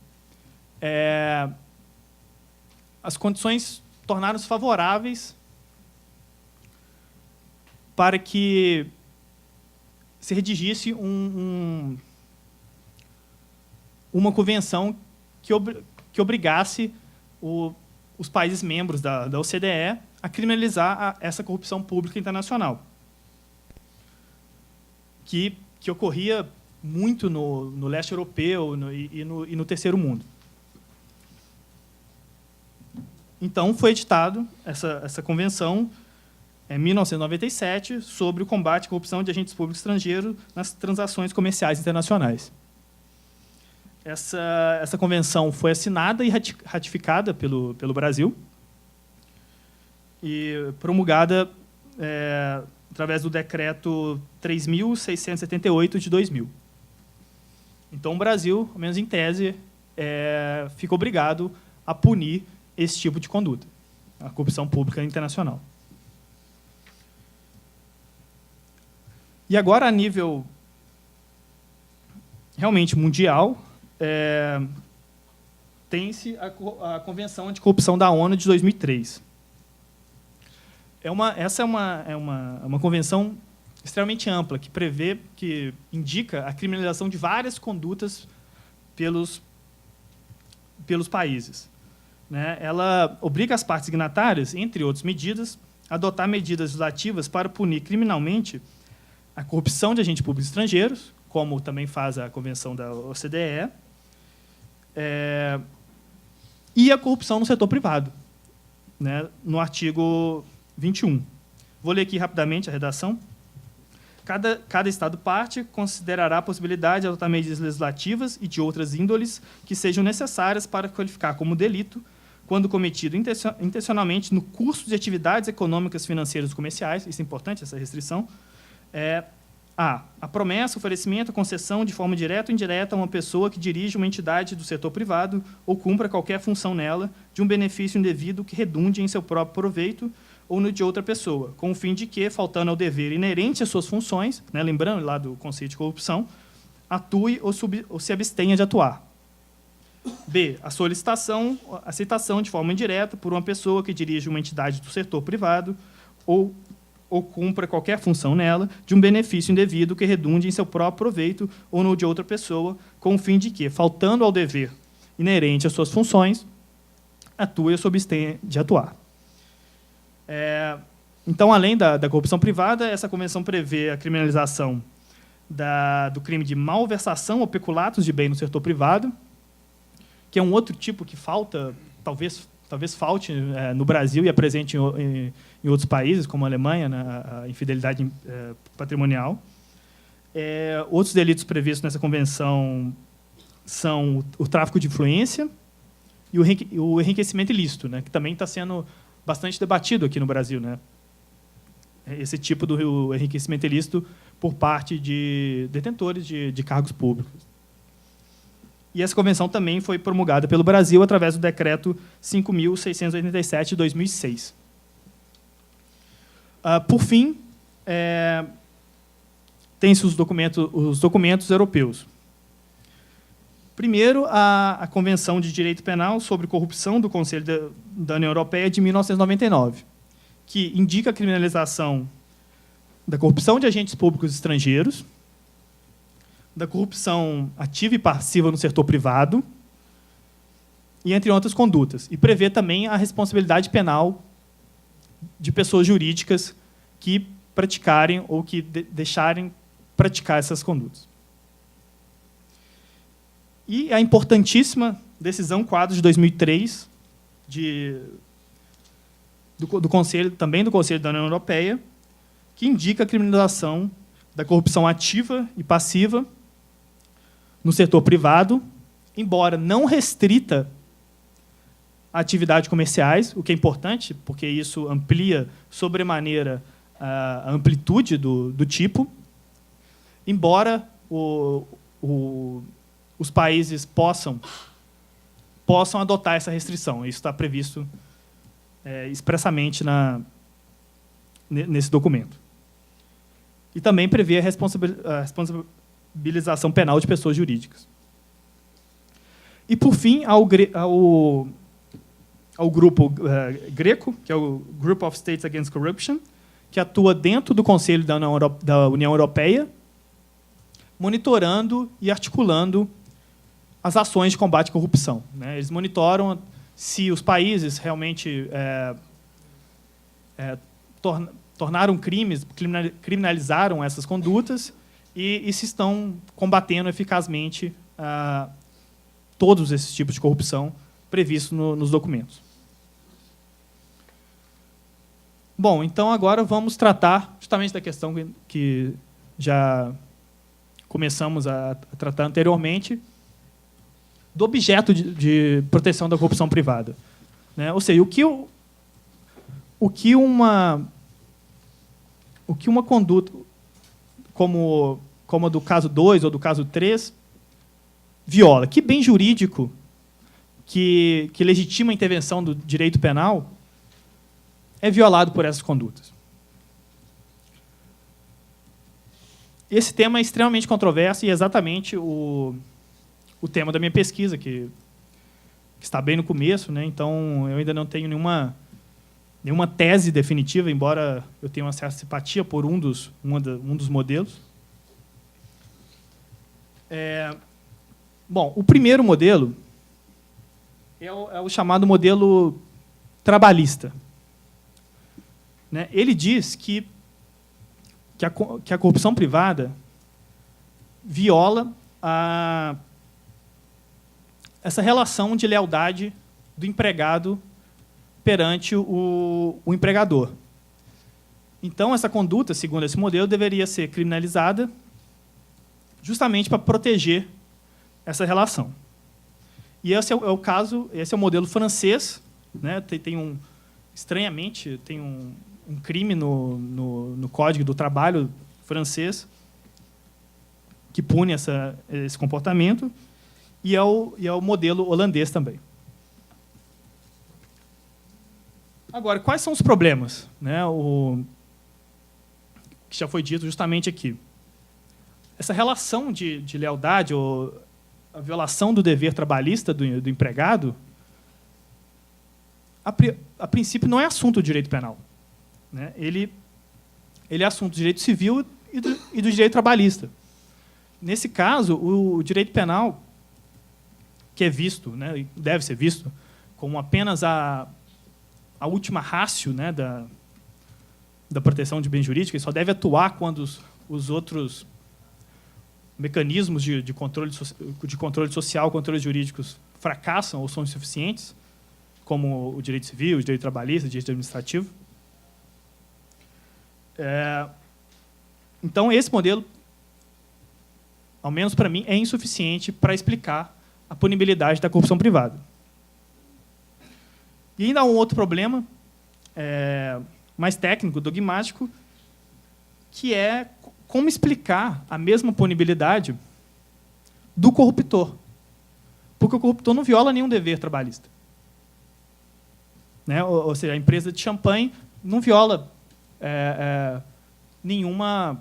Speaker 2: as condições tornaram-se favoráveis para que se redigisse uma convenção que obrigasse os países membros da OCDE a criminalizar essa corrupção pública internacional, que ocorria muito no leste europeu e no terceiro mundo. Então, foi editado essa convenção em 1997 sobre o combate à corrupção de agentes públicos estrangeiros nas transações comerciais internacionais. Essa convenção foi assinada e ratificada pelo Brasil e promulgada através do decreto 3.678 de 2000. Então, o Brasil, ao menos em tese, fica obrigado a punir esse tipo de conduta, a corrupção pública internacional. E agora, a nível realmente mundial, tem-se a Convenção Anticorrupção da ONU de 2003. Essa é uma convenção extremamente ampla, que indica a criminalização de várias condutas pelos países. Né? Ela obriga as partes signatárias, entre outras medidas, a adotar medidas legislativas para punir criminalmente a corrupção de agentes públicos estrangeiros, como também faz a Convenção da OCDE, e a corrupção no setor privado, né, no artigo 21. Vou ler aqui rapidamente a redação. Cada Estado-parte considerará a possibilidade de adotar medidas legislativas e de outras índoles que sejam necessárias para qualificar como delito, quando cometido intencionalmente no curso de atividades econômicas, financeiras e comerciais, isso é importante, essa restrição, a promessa, oferecimento, concessão de forma direta ou indireta a uma pessoa que dirige uma entidade do setor privado ou cumpra qualquer função nela de um benefício indevido que redunde em seu próprio proveito ou no de outra pessoa, com o fim de que, faltando ao dever inerente às suas funções, né, lembrando lá do conceito de corrupção, atue ou se abstenha de atuar. B. A solicitação, aceitação de forma indireta por uma pessoa que dirige uma entidade do setor privado ou cumpra qualquer função nela de um benefício indevido que redunde em seu próprio proveito ou no de outra pessoa, com o fim de que, faltando ao dever inerente às suas funções, atua ou sob de atuar. Então, além da corrupção privada, essa convenção prevê a criminalização do crime de malversação ou peculatos de bem no setor privado, que é um outro tipo que falta, talvez falte no Brasil e é presente em outros países, como a Alemanha, a infidelidade patrimonial. Outros delitos previstos nessa convenção são o tráfico de influência e o enriquecimento ilícito, né, que também está sendo bastante debatido aqui no Brasil, né? Esse tipo do enriquecimento ilícito por parte de detentores de cargos públicos. E essa convenção também foi promulgada pelo Brasil através do Decreto 5.687, de 2006. Por fim, tem-se os documentos europeus. Primeiro, a Convenção de Direito Penal sobre Corrupção do Conselho da União Europeia de 1999, que indica a criminalização da corrupção de agentes públicos estrangeiros, da corrupção ativa e passiva no setor privado, e entre outras condutas. E prevê também a responsabilidade penal de pessoas jurídicas que praticarem ou que deixarem praticar essas condutas. E a importantíssima decisão quadro de 2003 do Conselho, também do Conselho da União Europeia, que indica a criminalização da corrupção ativa e passiva no setor privado, embora não restrita a atividades comerciais, o que é importante, porque isso amplia sobremaneira a amplitude do tipo, embora os países possam adotar essa restrição. Isso está previsto expressamente nesse documento. E também prevê a responsabilização penal de pessoas jurídicas. E, por fim, ao grupo Greco, que é o Group of States Against Corruption, que atua dentro do Conselho da União Europeia, monitorando e articulando as ações de combate à corrupção, né? Eles monitoram se os países realmente tornaram crimes, criminalizaram essas condutas e se estão combatendo eficazmente todos esses tipos de corrupção previstos nos documentos. Bom, então agora vamos tratar justamente da questão que já começamos a tratar anteriormente, do objeto de proteção da corrupção privada, né? Ou seja, o que uma conduta como a do caso 2 ou do caso 3 viola. Que bem jurídico que legitima a intervenção do direito penal é violado por essas condutas. Esse tema é extremamente controverso e é exatamente o tema da minha pesquisa, que está bem no começo, né? Então eu ainda não tenho nenhuma tese definitiva, embora eu tenha uma certa simpatia por um dos modelos. Bom, o primeiro modelo é o chamado modelo trabalhista, né? Ele diz que a corrupção privada viola essa relação de lealdade do empregado perante o empregador. Então, essa conduta, segundo esse modelo, deveria ser criminalizada justamente para proteger essa relação. E esse é o caso, esse é o modelo francês, né? Estranhamente, tem um crime no Código do Trabalho francês que pune esse comportamento, e é o modelo holandês também. Agora, quais são os problemas, né? O que já foi dito justamente aqui. Essa relação de lealdade, ou a violação do dever trabalhista do empregado, a princípio não é assunto do direito penal, né? Ele é assunto do direito civil e do direito trabalhista. Nesse caso, o direito penal, que é visto, né, deve ser visto, como apenas a última ratio, né, da proteção de bem jurídico, ele só deve atuar quando os outros mecanismos de controle social, controles jurídicos fracassam ou são insuficientes, como o direito civil, o direito trabalhista, o direito administrativo. Então, esse modelo, ao menos para mim, é insuficiente para explicar a punibilidade da corrupção privada. E ainda há um outro problema, mais técnico, dogmático, que é como explicar a mesma punibilidade do corruptor. Porque o corruptor não viola nenhum dever trabalhista. Né? Ou seja, a empresa de champanhe não viola nenhum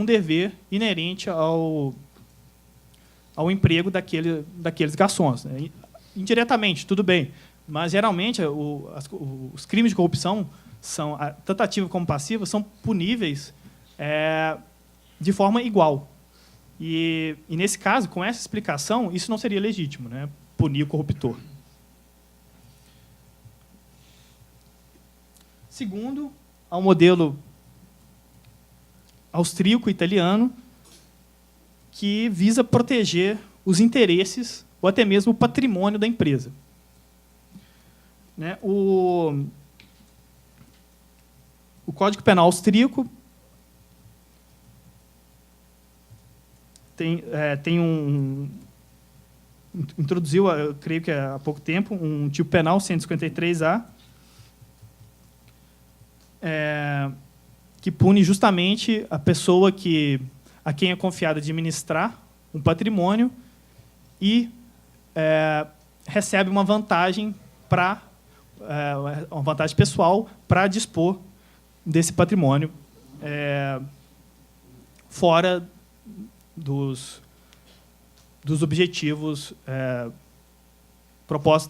Speaker 2: dever inerente ao emprego daqueles garçons. Né? Indiretamente, tudo bem, mas geralmente os crimes de corrupção, tanto ativa como passiva, são puníveis de forma igual. E nesse caso, com essa explicação, isso não seria legítimo, né? Punir o corruptor. Segundo, ao modelo austríaco italiano, que visa proteger os interesses ou até mesmo o patrimônio da empresa. Né? O Código Penal austríaco introduziu, eu creio que há pouco tempo, um tipo penal, 153A, que pune justamente a pessoa a quem é confiado administrar um patrimônio e recebe uma vantagem uma vantagem pessoal para dispor desse patrimônio fora dos objetivos propostos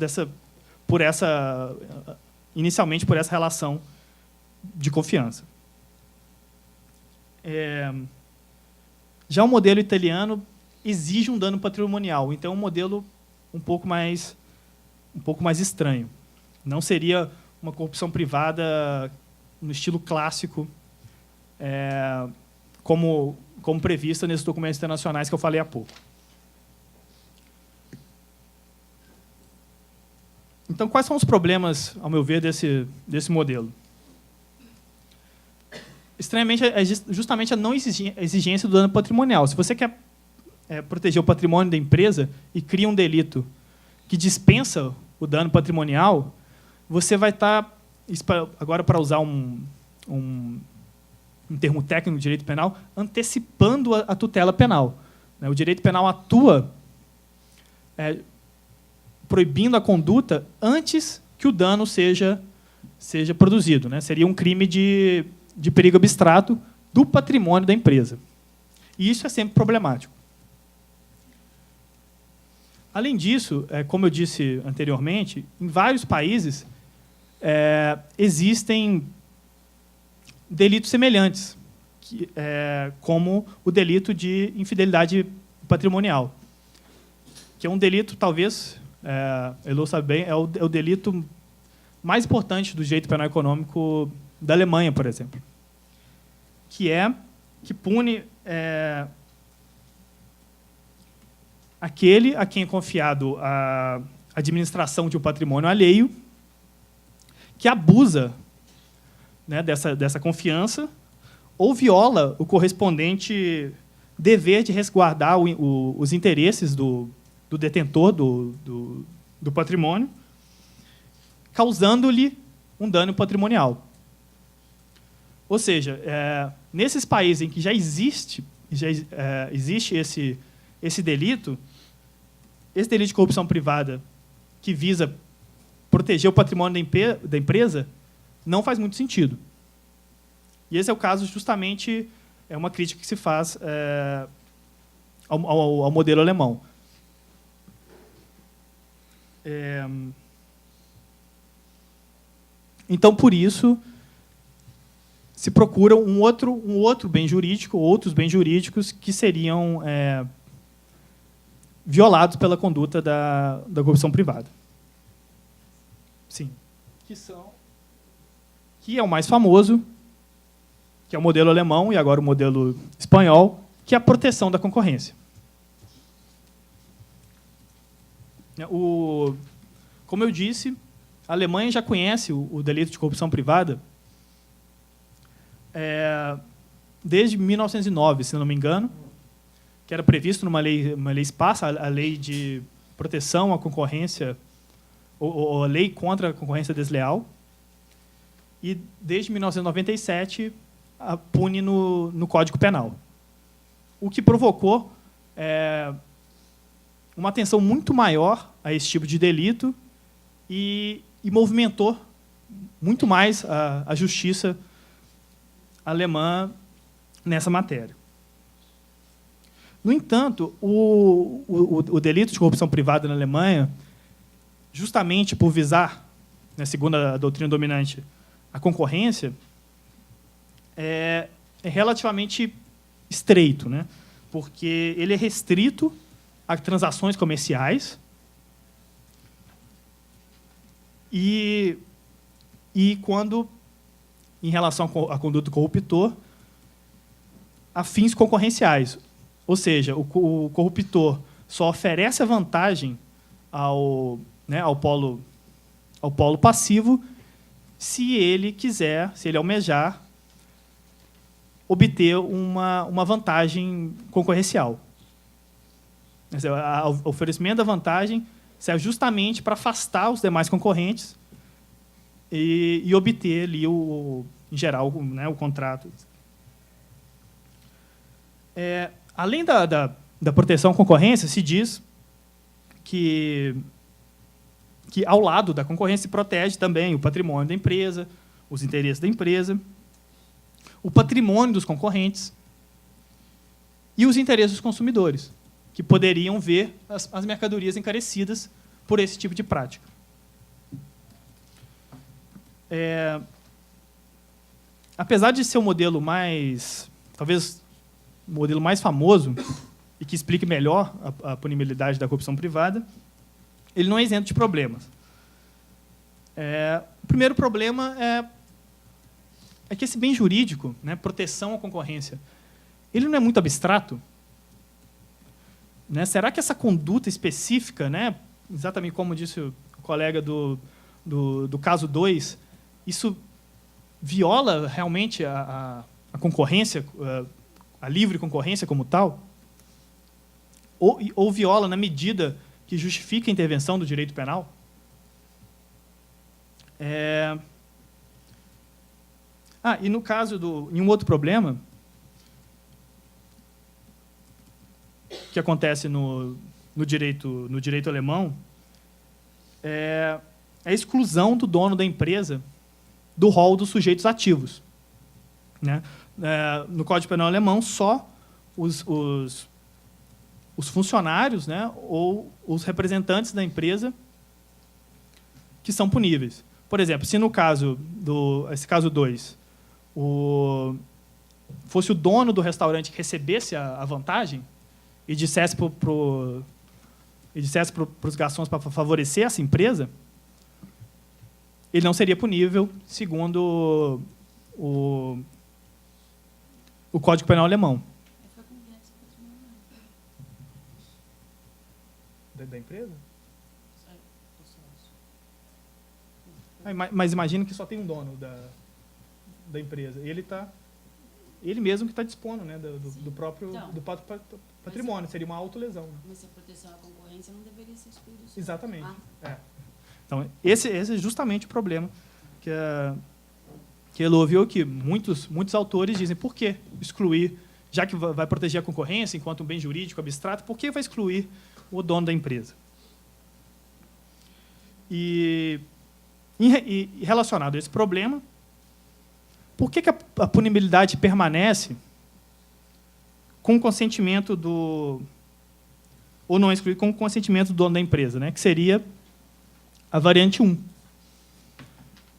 Speaker 2: inicialmente por essa relação de confiança. Já o modelo italiano exige um dano patrimonial, então é um modelo um pouco mais estranho. Não seria uma corrupção privada no estilo clássico, como prevista nesses documentos internacionais que eu falei há pouco. Então, quais são os problemas, ao meu ver, desse modelo? Estranhamente, é justamente a não exigência do dano patrimonial. Se você quer proteger o patrimônio da empresa e cria um delito que dispensa o dano patrimonial, você vai estar, agora para usar um termo técnico de direito penal, antecipando a tutela penal. O direito penal atua proibindo a conduta antes que o dano seja produzido. Né? Seria um crime de perigo abstrato do patrimônio da empresa. E isso é sempre problemático. Além disso, como eu disse anteriormente, em vários países existem delitos semelhantes, como o delito de infidelidade patrimonial, que é um delito, talvez, Elô sabe bem, é o delito mais importante do direito penal econômico da Alemanha, por exemplo, que pune aquele a quem é confiado a administração de um patrimônio alheio, que abusa, né, dessa confiança ou viola o correspondente dever de resguardar os interesses do detentor do patrimônio, causando-lhe um dano patrimonial. Ou seja, nesses países em que já existe esse delito de corrupção privada que visa proteger o patrimônio da empresa, não faz muito sentido. E esse é o caso, justamente, é uma crítica que se faz ao modelo alemão. Então, por isso, se procura um outro bem jurídico, outros bens jurídicos que seriam violados pela conduta da corrupção privada. Sim. Que é o mais famoso, que é o modelo alemão e agora o modelo espanhol, que é a proteção da concorrência. Como eu disse, a Alemanha já conhece o delito de corrupção privada desde 1909, se não me engano, que era previsto numa lei esparsa, a lei de proteção à concorrência, ou a lei contra a concorrência desleal, e desde 1997 pune no Código Penal. O que provocou uma atenção muito maior a esse tipo de delito e movimentou muito mais a justiça alemã nessa matéria. No entanto, o delito de corrupção privada na Alemanha, justamente por visar, né, segundo a doutrina dominante, a concorrência, é relativamente estreito, né? Porque ele é restrito a transações comerciais e quando, em relação à conduta do corruptor, a fins concorrenciais. Ou seja, o corruptor só oferece a vantagem ao polo passivo se ele quiser, se ele almejar obter uma vantagem concorrencial. O oferecimento da vantagem serve justamente para afastar os demais concorrentes e obter ali, em geral, né, o contrato. Além da proteção à concorrência, se diz que ao lado da concorrência se protege também o patrimônio da empresa, os interesses da empresa, o patrimônio dos concorrentes e os interesses dos consumidores, que poderiam ver as mercadorias encarecidas por esse tipo de prática. Apesar de ser o modelo talvez o modelo mais famoso e que explique melhor a punibilidade da corrupção privada, ele não é isento de problemas. O primeiro problema é que esse bem jurídico, né, proteção à concorrência, ele não é muito abstrato? Né? Será que essa conduta específica, né, exatamente como disse o colega do caso 2, isso viola realmente a concorrência, a livre concorrência como tal? Ou viola na medida que justifica a intervenção do direito penal? E no caso em um outro problema que acontece no direito alemão é a exclusão do dono da empresa do rol dos sujeitos ativos, né? No Código Penal alemão, só os funcionários, né, ou os representantes da empresa que são puníveis. Por exemplo, se no caso esse caso 2, fosse o dono do restaurante que recebesse a vantagem e dissesse para os garçons para favorecer essa empresa, ele não seria punível, segundo o Código Penal alemão. Da empresa? Mas imagina que só tem um dono da empresa. Ele mesmo que está dispondo, né, do próprio patrimônio. Seria uma autolesão. Né?
Speaker 1: Mas a proteção à concorrência não deveria ser excluída.
Speaker 2: Exatamente. Então, esse é justamente o problema que ele ouviu que muitos autores dizem: por que excluir, já que vai proteger a concorrência enquanto um bem jurídico abstrato, por que vai excluir o dono da empresa? E relacionado a esse problema, por que a punibilidade permanece com o consentimento ou não excluir com o consentimento do dono da empresa, né? Que seria a variante 1.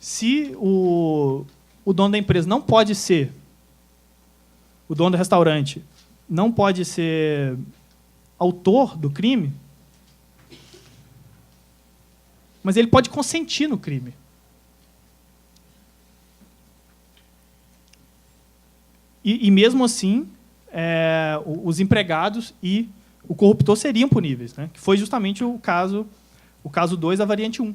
Speaker 2: Se o dono da empresa não pode ser, o dono do restaurante não pode ser autor do crime, mas ele pode consentir no crime. E mesmo assim, os empregados e o corruptor seriam puníveis, né? Que foi justamente o caso 2 da variante 1.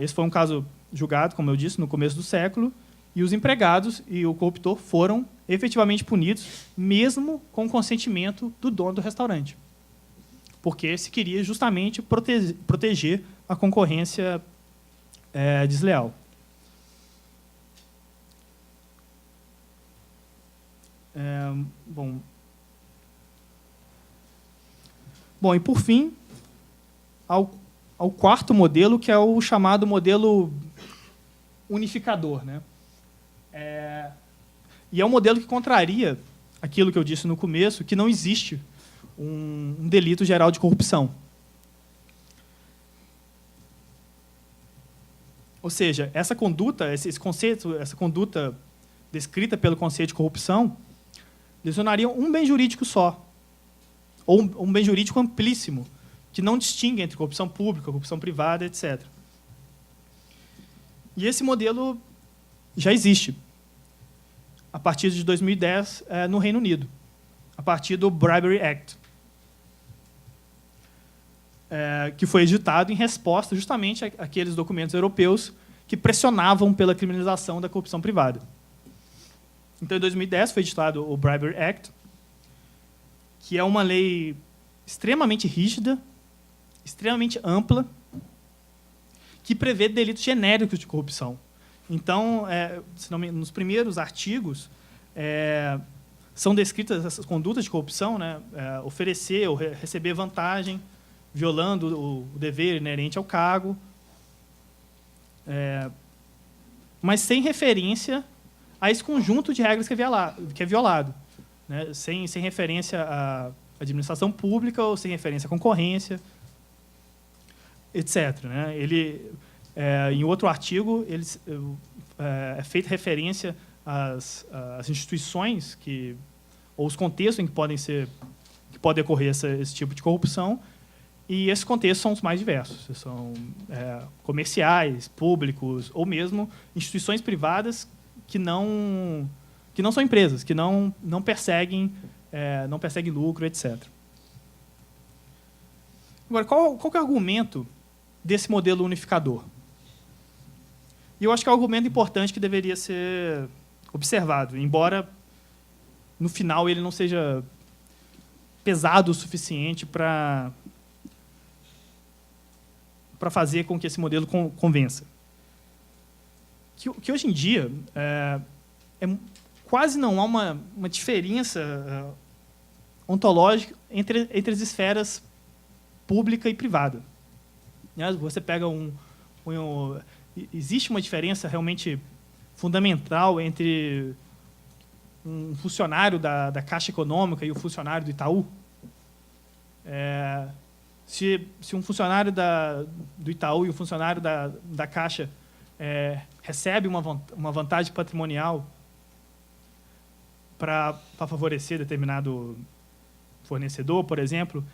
Speaker 2: Esse foi um caso julgado, como eu disse, no começo do século, e os empregados e o corruptor foram efetivamente punidos, mesmo com o consentimento do dono do restaurante, porque se queria justamente proteger a concorrência desleal. Bom, e por fim, ao quarto modelo, que é o chamado modelo unificador, né? E é um modelo que contraria aquilo que eu disse no começo, que não existe um delito geral de corrupção. Ou seja, essa conduta, esse conceito, essa conduta descrita pelo conceito de corrupção, lesionaria um bem jurídico só, ou um bem jurídico amplíssimo, que não distingue entre corrupção pública, corrupção privada, etc. E esse modelo já existe, a partir de 2010, no Reino Unido, a partir do Bribery Act, que foi editado em resposta justamente àqueles documentos europeus que pressionavam pela criminalização da corrupção privada. Então, em 2010, foi editado o Bribery Act, que é uma lei extremamente rígida, extremamente ampla, que prevê delitos genéricos de corrupção. Então, nos primeiros artigos, são descritas essas condutas de corrupção, né? Oferecer ou receber vantagem, violando o dever inerente ao cargo, mas sem referência a esse conjunto de regras que é violado, né? Sem referência à administração pública ou sem referência à concorrência, etc. Né? Em outro artigo, é feita referência às instituições ou os contextos em que pode ocorrer esse tipo de corrupção, e esses contextos são os mais diversos. São comerciais, públicos, ou mesmo instituições privadas que não são empresas, que não perseguem lucro, etc. Agora, qual que é o argumento desse modelo unificador? E eu acho que é um argumento importante que deveria ser observado, embora, no final, ele não seja pesado o suficiente para fazer com que esse modelo convença. Que hoje em dia quase não há uma diferença ontológica entre as esferas pública e privada. Você pega existe uma diferença realmente fundamental entre um funcionário da Caixa Econômica e o funcionário do Itaú? Se um funcionário do Itaú e um funcionário da Caixa recebe uma vantagem patrimonial para favorecer determinado fornecedor, por exemplo,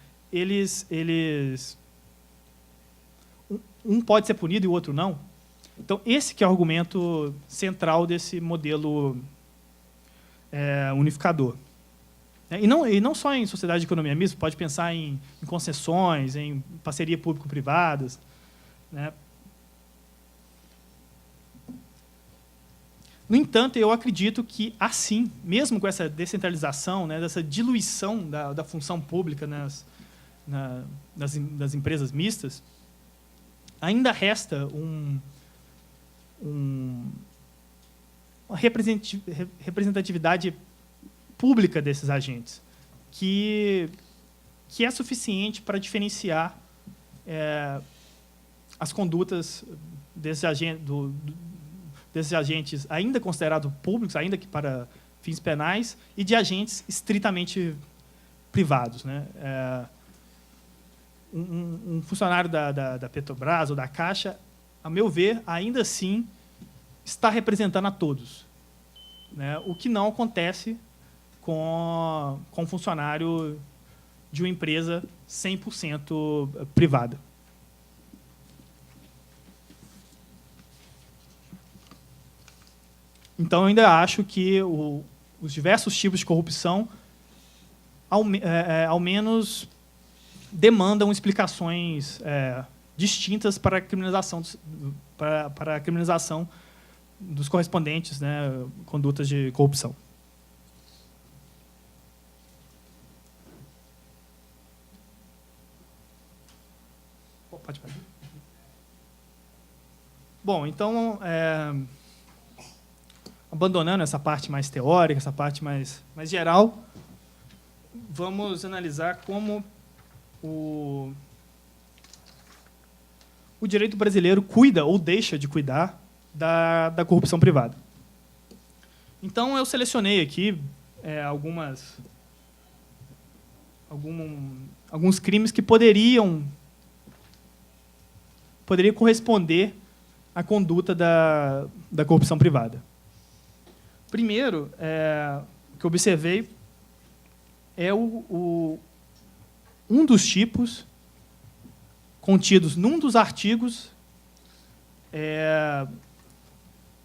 Speaker 2: um pode ser punido e o outro não. Então, esse que é o argumento central desse modelo unificador. E não só em sociedade de economia mista, pode pensar em concessões, em parceria público-privadas, né? No entanto, eu acredito que, assim, mesmo com essa descentralização, né, dessa diluição da função pública nas empresas mistas, ainda resta uma representatividade pública desses agentes, que é suficiente para diferenciar as condutas desses agentes ainda considerados públicos, ainda que para fins penais, e de agentes estritamente privados, né? Um funcionário da Petrobras ou da Caixa, a meu ver, ainda assim está representando a todos, né? O que não acontece com um funcionário de uma empresa 100% privada. Então, eu ainda acho que os diversos tipos de corrupção, ao menos, demandam explicações distintas para a criminalização, para a criminalização dos correspondentes, né, condutas de corrupção. Pode. Bom, então, abandonando essa parte mais teórica, essa parte mais geral, vamos analisar como o direito brasileiro cuida ou deixa de cuidar da corrupção privada. Então, eu selecionei aqui alguns crimes que poderiam corresponder à conduta da corrupção privada. Primeiro, o que eu observei é um dos tipos contidos num dos artigos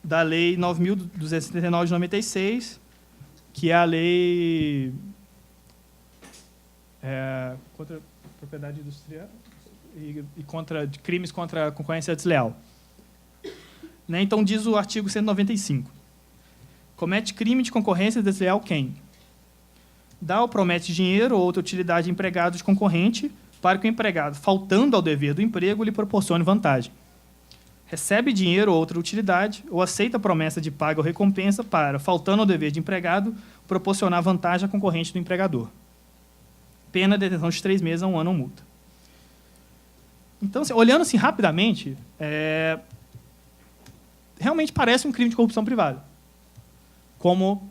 Speaker 2: da Lei 9.279 de 96, que é a lei contra a propriedade industrial e contra crimes contra a concorrência desleal. Né? Então, diz o artigo 195. Comete crime de concorrência desleal quem dá ou promete dinheiro ou outra utilidade a empregado de concorrente para que o empregado, faltando ao dever do emprego, lhe proporcione vantagem. Recebe dinheiro ou outra utilidade ou aceita a promessa de paga ou recompensa para, faltando ao dever de empregado, proporcionar vantagem à concorrente do empregador. Pena de detenção de 3 meses a 1 ano ou multa. Então, olhando assim rapidamente, realmente parece um crime de corrupção privada, como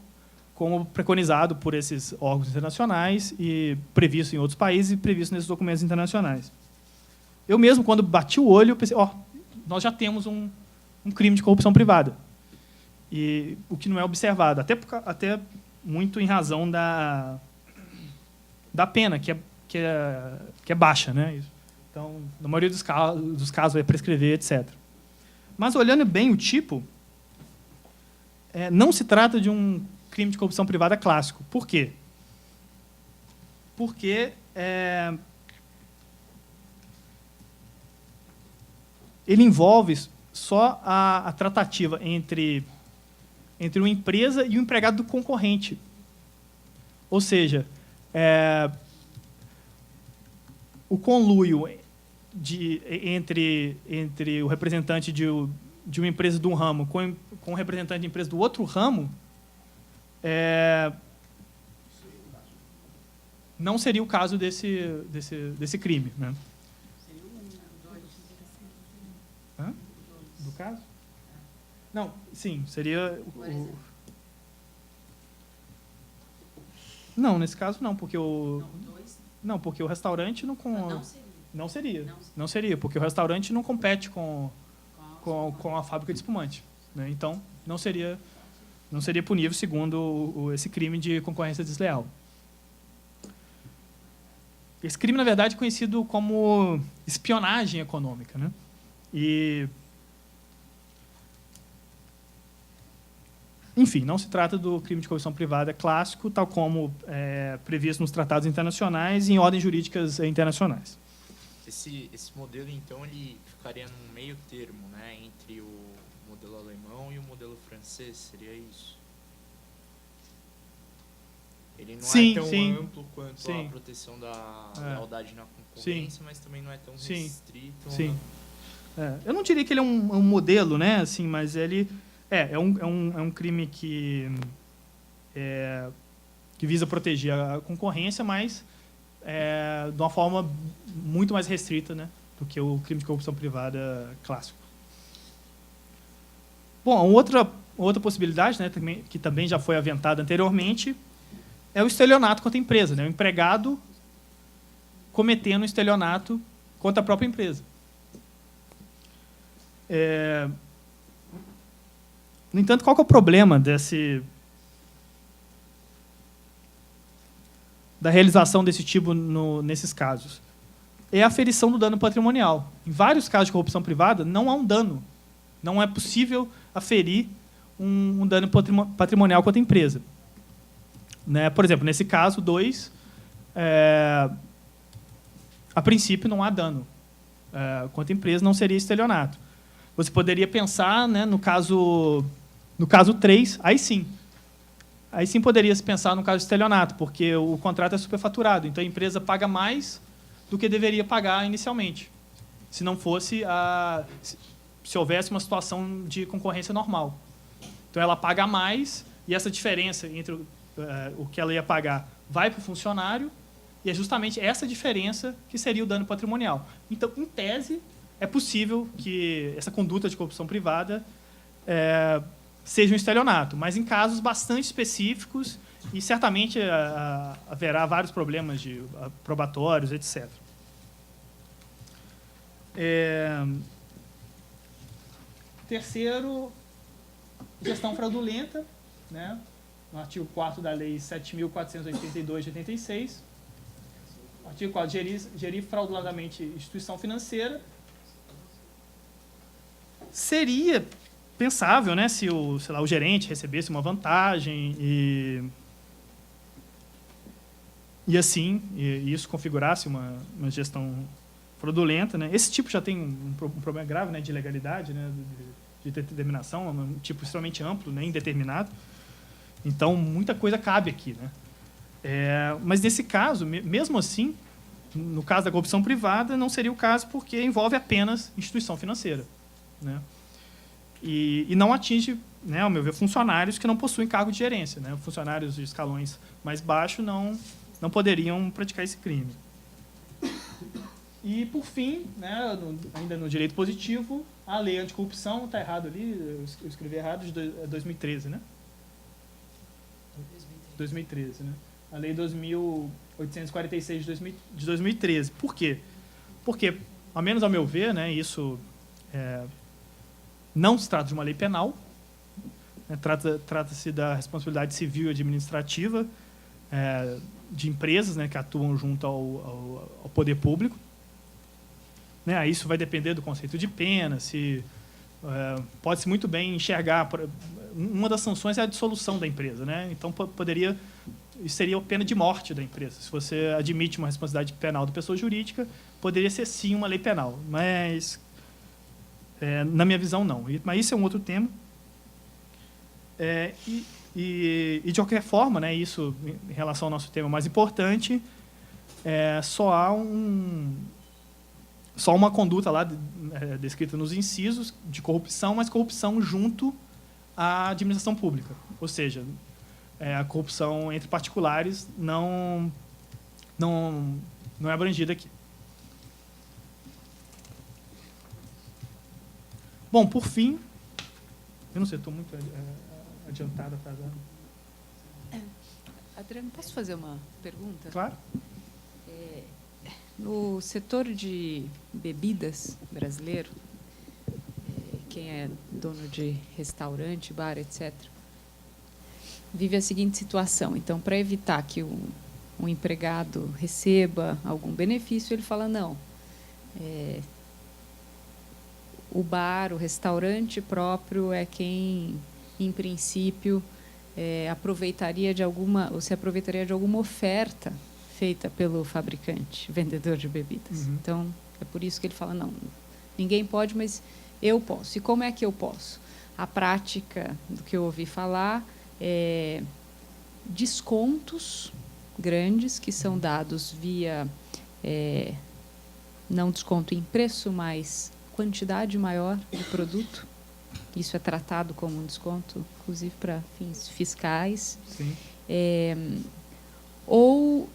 Speaker 2: preconizado por esses órgãos internacionais e previsto em outros países e previsto nesses documentos internacionais. Eu mesmo, quando bati o olho, pensei, nós já temos um crime de corrupção privada. E o que não é observado, até muito em razão da pena, que é baixa, né? Então, na maioria dos casos vai prescrever, etc. Mas, olhando bem o tipo, não se trata de um crime de corrupção privada clássico. Por quê? Porque ele envolve só a tratativa entre uma empresa e o empregado do concorrente. Ou seja, o conluio entre o representante de uma empresa de um ramo com o representante de empresa do outro ramo não seria o caso desse crime, né? Do caso? Não, sim, seria Não, nesse caso não, porque porque o restaurante não seria, porque o restaurante não compete com a fábrica de espumante, né? Então, não seria punível segundo esse crime de concorrência desleal. Esse crime, na verdade, é conhecido como espionagem econômica, né? Enfim, não se trata do crime de corrupção privada clássico, tal como previsto nos tratados internacionais e em ordens jurídicas internacionais.
Speaker 7: Esse modelo, então, ele ficaria num meio termo, né, entre o modelo alemão e o modelo francês, seria isso? Ele não é tão amplo quanto a proteção da lealdade na concorrência, mas também não é tão restrito.
Speaker 2: Sim. Eu não diria que ele é um modelo, né, assim, mas ele é um crime que visa proteger a concorrência, mas de uma forma muito mais restrita, né, do que o crime de corrupção privada clássico. Bom, outra possibilidade, né, que também já foi aventada anteriormente, é o estelionato contra a empresa, né, o empregado cometendo um estelionato contra a própria empresa. No entanto, qual que é o problema da realização desse tipo nesses casos? É a aferição do dano patrimonial. Em vários casos de corrupção privada, não há um dano. Não é possível aferir um dano patrimonial contra a empresa. Né? Por exemplo, nesse caso 2, a princípio não há dano contra a empresa, não seria estelionato. Você poderia pensar, né, no caso 3, aí sim poderia se pensar no caso de estelionato, porque o contrato é superfaturado, então a empresa paga mais do que deveria pagar inicialmente, se não fosse se houvesse uma situação de concorrência normal. Então ela paga mais e essa diferença entre o que ela ia pagar vai para o funcionário e é justamente essa diferença que seria o dano patrimonial. Então, em tese, é possível que essa conduta de corrupção privada seja um estelionato, mas em casos bastante específicos e certamente haverá vários problemas de probatórios, etc. Terceiro, gestão fraudulenta, né? No artigo 4º da Lei 7.482 de 86. Artigo 4, gerir fraudulentamente instituição financeira. Seria pensável, né, se o gerente recebesse uma vantagem e assim, isso configurasse uma gestão fraudulenta, né? Esse tipo já tem um problema grave, né, de ilegalidade, né, de determinação, um tipo extremamente amplo, né, indeterminado. Então, muita coisa cabe aqui, né? Mas nesse caso, mesmo assim, no caso da corrupção privada, não seria o caso porque envolve apenas instituição financeira, né? E não atinge, né, ao meu ver, funcionários que não possuem cargo de gerência, né? Funcionários de escalões mais baixos não poderiam praticar esse crime. E, por fim, né, ainda no direito positivo, a lei anticorrupção, está errado ali, eu escrevi errado, de 2013, né? 2013, né? A lei 2.846 de 2013. Por quê? Porque, ao menos ao meu ver, né, isso não se trata de uma lei penal, né, trata-se da responsabilidade civil e administrativa de empresas, né, que atuam junto ao poder público. Né, isso vai depender do conceito de pena, pode-se muito bem enxergar. Uma das sanções é a dissolução da empresa, né? Então isso seria a pena de morte da empresa. Se você admite uma responsabilidade penal da pessoa jurídica, poderia ser sim uma lei penal, mas na minha visão não. Mas isso é um outro tema. E de qualquer forma, né, isso em relação ao nosso tema mais importante, só há uma conduta lá descrita nos incisos de corrupção, mas corrupção junto à administração pública. Ou seja, a corrupção entre particulares não é abrangida aqui. Bom, por fim, eu não sei, estou muito adiantado, atrasado.
Speaker 3: Adriano, posso fazer uma pergunta?
Speaker 2: Claro.
Speaker 3: No setor de bebidas brasileiro, quem é dono de restaurante, bar, etc., vive a seguinte situação. Então, para evitar que um empregado receba algum benefício, ele fala, não, o bar, o restaurante próprio é quem, em princípio, aproveitaria de alguma oferta feita pelo fabricante, vendedor de bebidas.
Speaker 2: Uhum.
Speaker 3: Então, é por isso que ele fala, não, ninguém pode, mas eu posso. E como é que eu posso? A prática do que eu ouvi falar é descontos grandes que são dados via, não desconto em preço, mas quantidade maior de produto. Isso é tratado como um desconto, inclusive para fins fiscais.
Speaker 2: Sim.
Speaker 3: Ou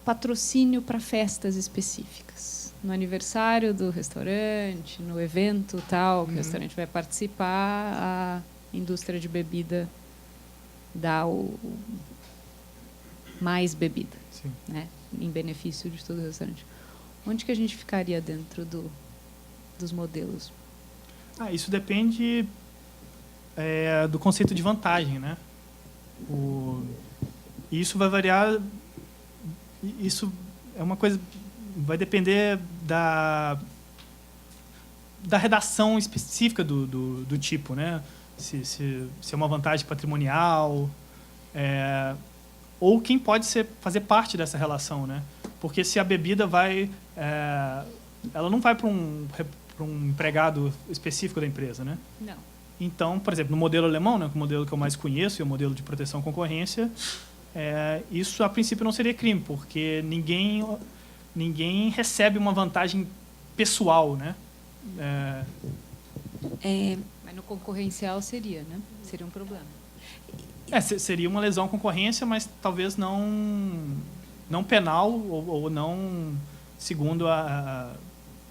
Speaker 3: patrocínio para festas específicas. No aniversário do restaurante, no evento tal, que o restaurante vai participar, a indústria de bebida dá mais bebida, né, em benefício de todo o restaurante. Onde que a gente ficaria dentro dos modelos?
Speaker 2: Isso depende do conceito de vantagem, né? Isso vai variar. Isso é uma coisa, vai depender da redação específica do tipo, né? se é uma vantagem patrimonial, ou quem pode fazer parte dessa relação, né? Porque se a bebida ela não vai para um empregado específico da empresa, né?
Speaker 3: Não.
Speaker 2: Então, por exemplo, no modelo alemão, né, que é o modelo que eu mais conheço, e o modelo de proteção à concorrência, isso a princípio não seria crime, porque ninguém recebe uma vantagem pessoal, né?
Speaker 3: Mas no concorrencial seria, né? Seria um problema.
Speaker 2: Seria uma lesão à concorrência, mas talvez não penal ou não segundo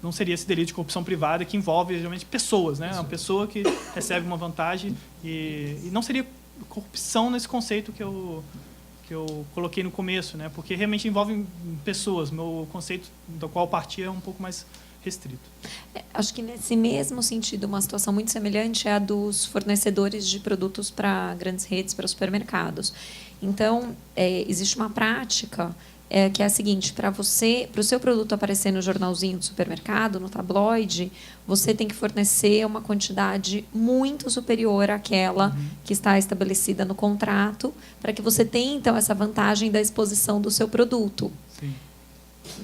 Speaker 2: não seria esse delito de corrupção privada que envolve geralmente pessoas, né? Uma pessoa que recebe uma vantagem e não seria corrupção nesse conceito que eu coloquei no começo, né? Porque realmente envolve pessoas. Meu conceito do qual partia é um pouco mais restrito.
Speaker 6: Acho que nesse mesmo sentido, uma situação muito semelhante é a dos fornecedores de produtos para grandes redes, para supermercados. Então, existe uma prática que é a seguinte: para o seu produto aparecer no jornalzinho do supermercado, no tabloide, você tem que fornecer uma quantidade muito superior àquela que está estabelecida no contrato, para que você tenha, então, essa vantagem da exposição do seu produto.
Speaker 2: Sim.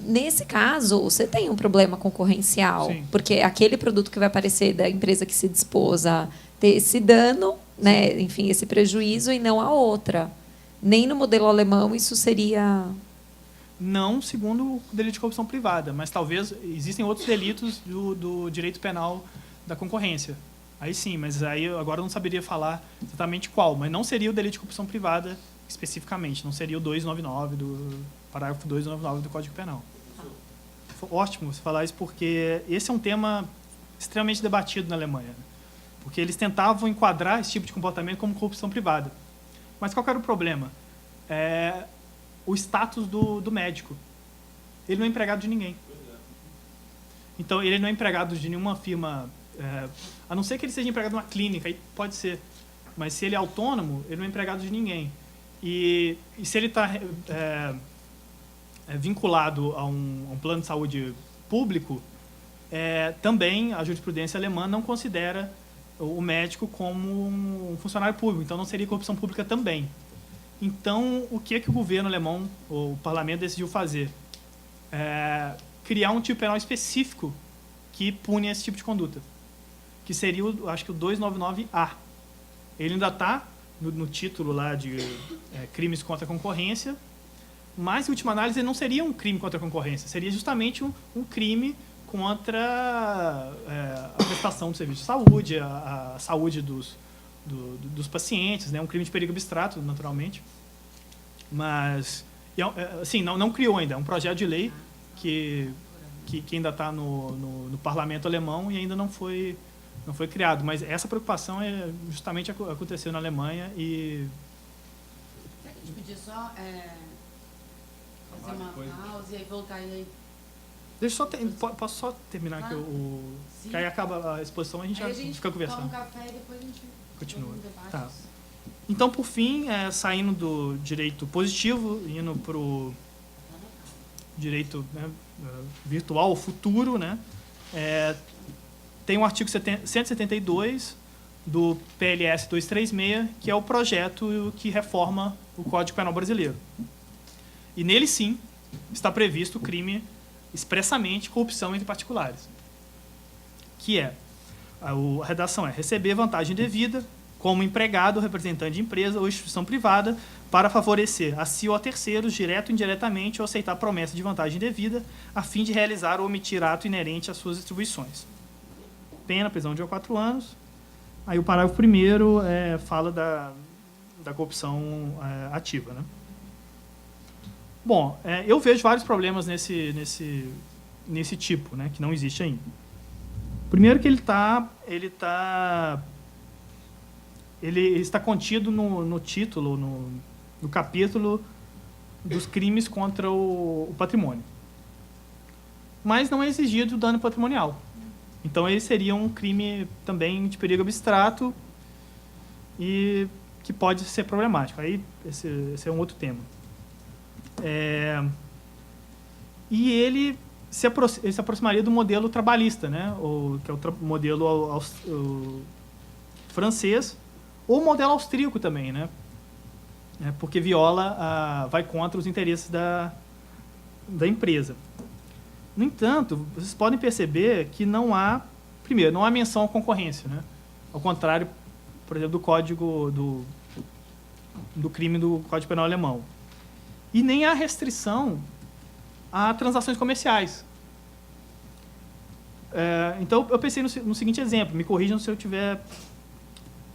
Speaker 6: Nesse caso, você tem um problema concorrencial,
Speaker 2: Sim.
Speaker 6: porque aquele produto que vai aparecer da empresa que se dispôs a ter esse dano, né, enfim, esse prejuízo, e não a outra. Nem no modelo alemão isso seria...
Speaker 2: Não segundo o delito de corrupção privada, mas talvez existem outros delitos do direito penal da concorrência. Aí sim, mas aí eu agora não saberia falar exatamente qual, mas não seria o delito de corrupção privada especificamente, não seria o 299 parágrafo 299 do Código Penal. Foi ótimo você falar isso, porque esse é um tema extremamente debatido na Alemanha, porque eles tentavam enquadrar esse tipo de comportamento como corrupção privada. Mas qual que era o problema? O status do médico. Ele não é empregado de ninguém. Então, ele não é empregado de nenhuma firma, a não ser que ele seja empregado de uma clínica, aí pode ser. Mas se ele é autônomo, ele não é empregado de ninguém. E se ele está vinculado a um plano de saúde público, também a jurisprudência alemã não considera o médico como um funcionário público, então não seria corrupção pública também. Então, o que o governo alemão, o parlamento, decidiu fazer? Criar um tipo penal específico que pune esse tipo de conduta, que seria, acho que o 299A. Ele ainda está no título lá de crimes contra a concorrência, mas, em última análise, ele não seria um crime contra a concorrência, seria justamente um crime contra a prestação do serviço de saúde, a saúde dos pacientes, né? Um crime de perigo abstrato, naturalmente. Mas, assim, não criou ainda. É um projeto de lei que ainda está no parlamento alemão e ainda não foi criado. Mas essa preocupação justamente aconteceu naAlemanha e...
Speaker 1: Será que a gente podia só fazer uma pausa e aí voltar aí?
Speaker 2: Deixa eu posso só terminar aqui
Speaker 1: Sim.
Speaker 2: que aí acaba a exposição e a gente
Speaker 1: Aí
Speaker 2: já fica conversando.
Speaker 1: toma um café e depois a gente
Speaker 2: Continua.
Speaker 1: debate.
Speaker 2: Tá. Então, por fim, saindo do direito positivo, indo para o direito, né, virtual, futuro, né, tem o artigo 172 do PLS 236, que é o projeto que reforma o Código Penal brasileiro. E nele, sim, está previsto o crime expressamente corrupção entre particulares, que a redação receber vantagem devida como empregado, representante de empresa ou instituição privada para favorecer a si ou a terceiros, direto ou indiretamente, ou aceitar promessa de vantagem devida a fim de realizar ou omitir ato inerente às suas atribuições. Pena, prisão de 4 anos. Aí o parágrafo 1º fala da corrupção ativa, né? Bom, eu vejo vários problemas nesse tipo, né, que não existe ainda. Primeiro que ele está contido no título, no capítulo dos crimes contra o patrimônio. Mas não é exigido dano patrimonial. Então, ele seria um crime também de perigo abstrato e que pode ser problemático. Aí, esse é um outro tema. E ele se aproximaria do modelo trabalhista, né? Que é o modelo francês, ou o modelo austríaco também, né? Porque vai contra os interesses da empresa. No entanto, vocês podem perceber que não há menção à concorrência, né? Ao contrário, por exemplo, do código do crime do Código Penal alemão. E nem há restrição a transações comerciais. Então, eu pensei no seguinte exemplo, me corrijam se eu estiver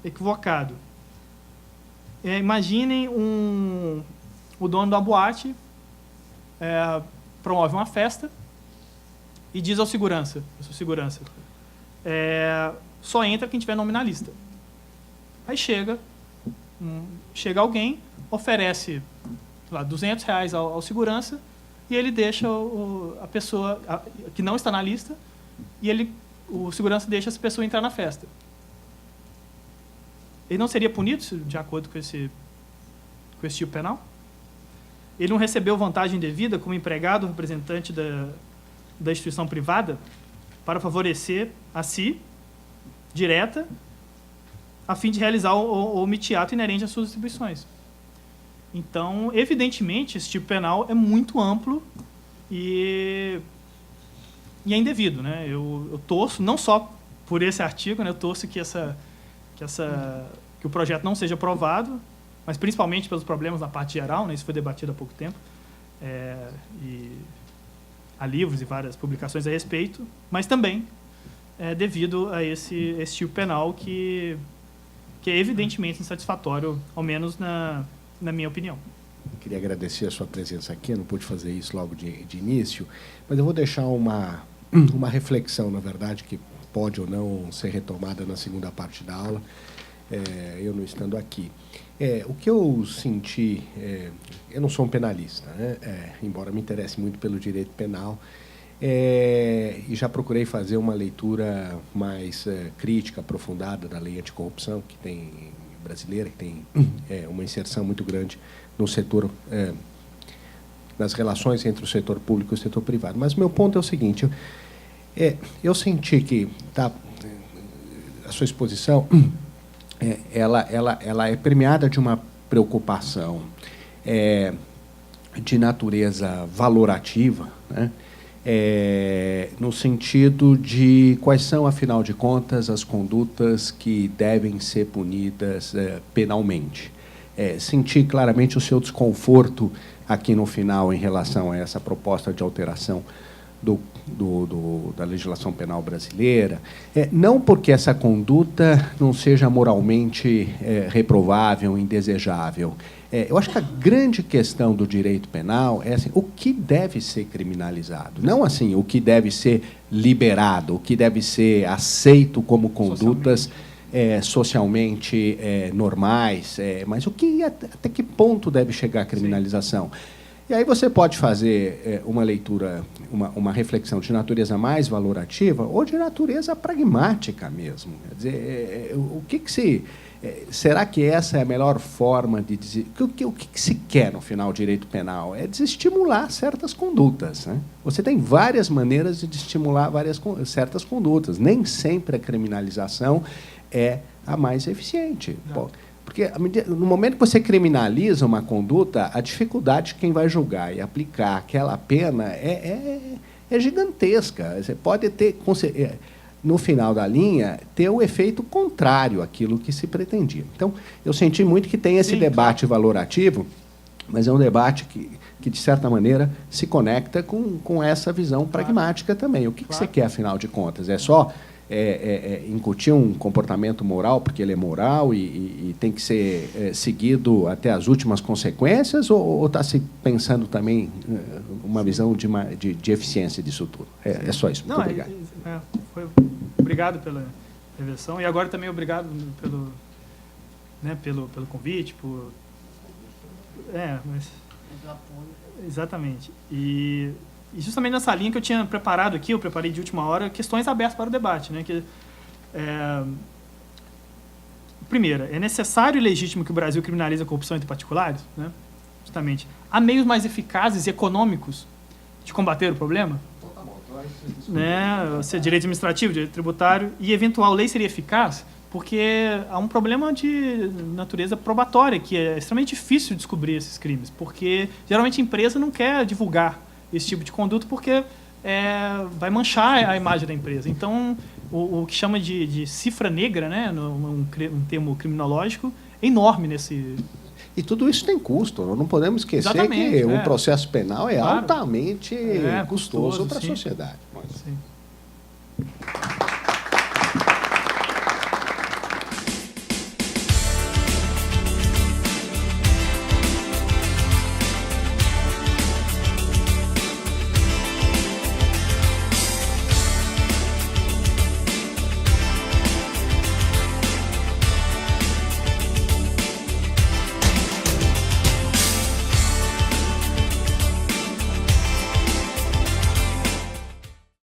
Speaker 2: equivocado. Imaginem o dono da boate promove uma festa e diz ao segurança, só entra quem tiver nome na lista. Aí chega alguém, oferece lá, R$200 ao segurança e ele deixa a pessoa que não está na lista e o segurança deixa essa pessoa entrar na festa. Ele não seria punido de acordo com esse tipo penal? Ele não recebeu vantagem devida como empregado ou representante da instituição privada para favorecer a si, direta, a fim de realizar ou omitir ato inerente às suas atribuições. Então, evidentemente, esse tipo penal é muito amplo e é indevido, né? Eu torço, não só por esse artigo, né? Eu torço que o projeto não seja aprovado, mas principalmente pelos problemas na parte geral, né? Isso foi debatido há pouco tempo, e há livros e várias publicações a respeito, mas também devido a esse tipo penal que é evidentemente insatisfatório, ao menos na minha opinião.
Speaker 8: Queria agradecer a sua presença aqui, eu não pude fazer isso logo de início, mas eu vou deixar uma reflexão, na verdade, que pode ou não ser retomada na segunda parte da aula, eu não estando aqui. O que eu senti, eu não sou um penalista, né? Embora me interesse muito pelo direito penal, e já procurei fazer uma leitura mais crítica, aprofundada da lei anticorrupção, que tem brasileira, que tem uma inserção muito grande no setor, nas relações entre o setor público e o setor privado. Mas o meu ponto é o seguinte, eu senti que a sua exposição ela é permeada de uma preocupação de natureza valorativa, né? No sentido de quais são, afinal de contas, as condutas que devem ser punidas penalmente. Senti claramente o seu desconforto aqui no final em relação a essa proposta de alteração da legislação penal brasileira, não porque essa conduta não seja moralmente reprovável, indesejável. Eu acho que a grande questão do direito penal é assim, o que deve ser criminalizado, não assim o que deve ser liberado, o que deve ser aceito como condutas socialmente normais, mas até que ponto deve chegar a criminalização. E aí você pode fazer uma leitura, uma reflexão de natureza mais valorativa ou de natureza pragmática mesmo. Quer dizer, o que se... será que essa é a melhor forma de dizer... O que se quer no final do direito penal? É desestimular certas condutas, né? Você tem várias maneiras de estimular certas condutas. Nem sempre a criminalização é a mais eficiente. Porque no momento que você criminaliza uma conduta, a dificuldade de quem vai julgar e aplicar aquela pena é gigantesca. Você pode ter, no final da linha, ter o efeito contrário àquilo que se pretendia. Então, eu senti muito que tem esse debate valorativo, mas é um debate que de certa maneira, se conecta com essa visão pragmática também. O que você quer, afinal de contas? É só... incutir um comportamento moral porque ele é moral e tem que ser seguido até as últimas consequências, ou está se pensando também uma visão de eficiência disso tudo? É só isso. Muito obrigado.
Speaker 2: Obrigado pela intervenção e agora também obrigado pelo convite, exatamente. E justamente nessa linha que eu tinha preparado aqui, eu preparei de última hora, questões abertas para o debate. Né? Primeira, é necessário e legítimo que o Brasil criminalize a corrupção entre particulares? Né? Justamente. Há meios mais eficazes e econômicos de combater o problema? Né? Se é direito administrativo, direito tributário, e eventual lei seria eficaz? porque há um problema de natureza probatória, que é extremamente difícil descobrir esses crimes, porque geralmente a empresa não quer divulgar esse tipo de conduta porque vai manchar a imagem da empresa. Então, o que chama de cifra negra, né, um termo criminológico, é enorme nesse...
Speaker 8: E tudo isso tem custo. Nós não podemos esquecer
Speaker 2: Exatamente,
Speaker 8: que um processo penal é
Speaker 2: Claro.
Speaker 8: altamente custoso para a
Speaker 2: sim.
Speaker 8: sociedade.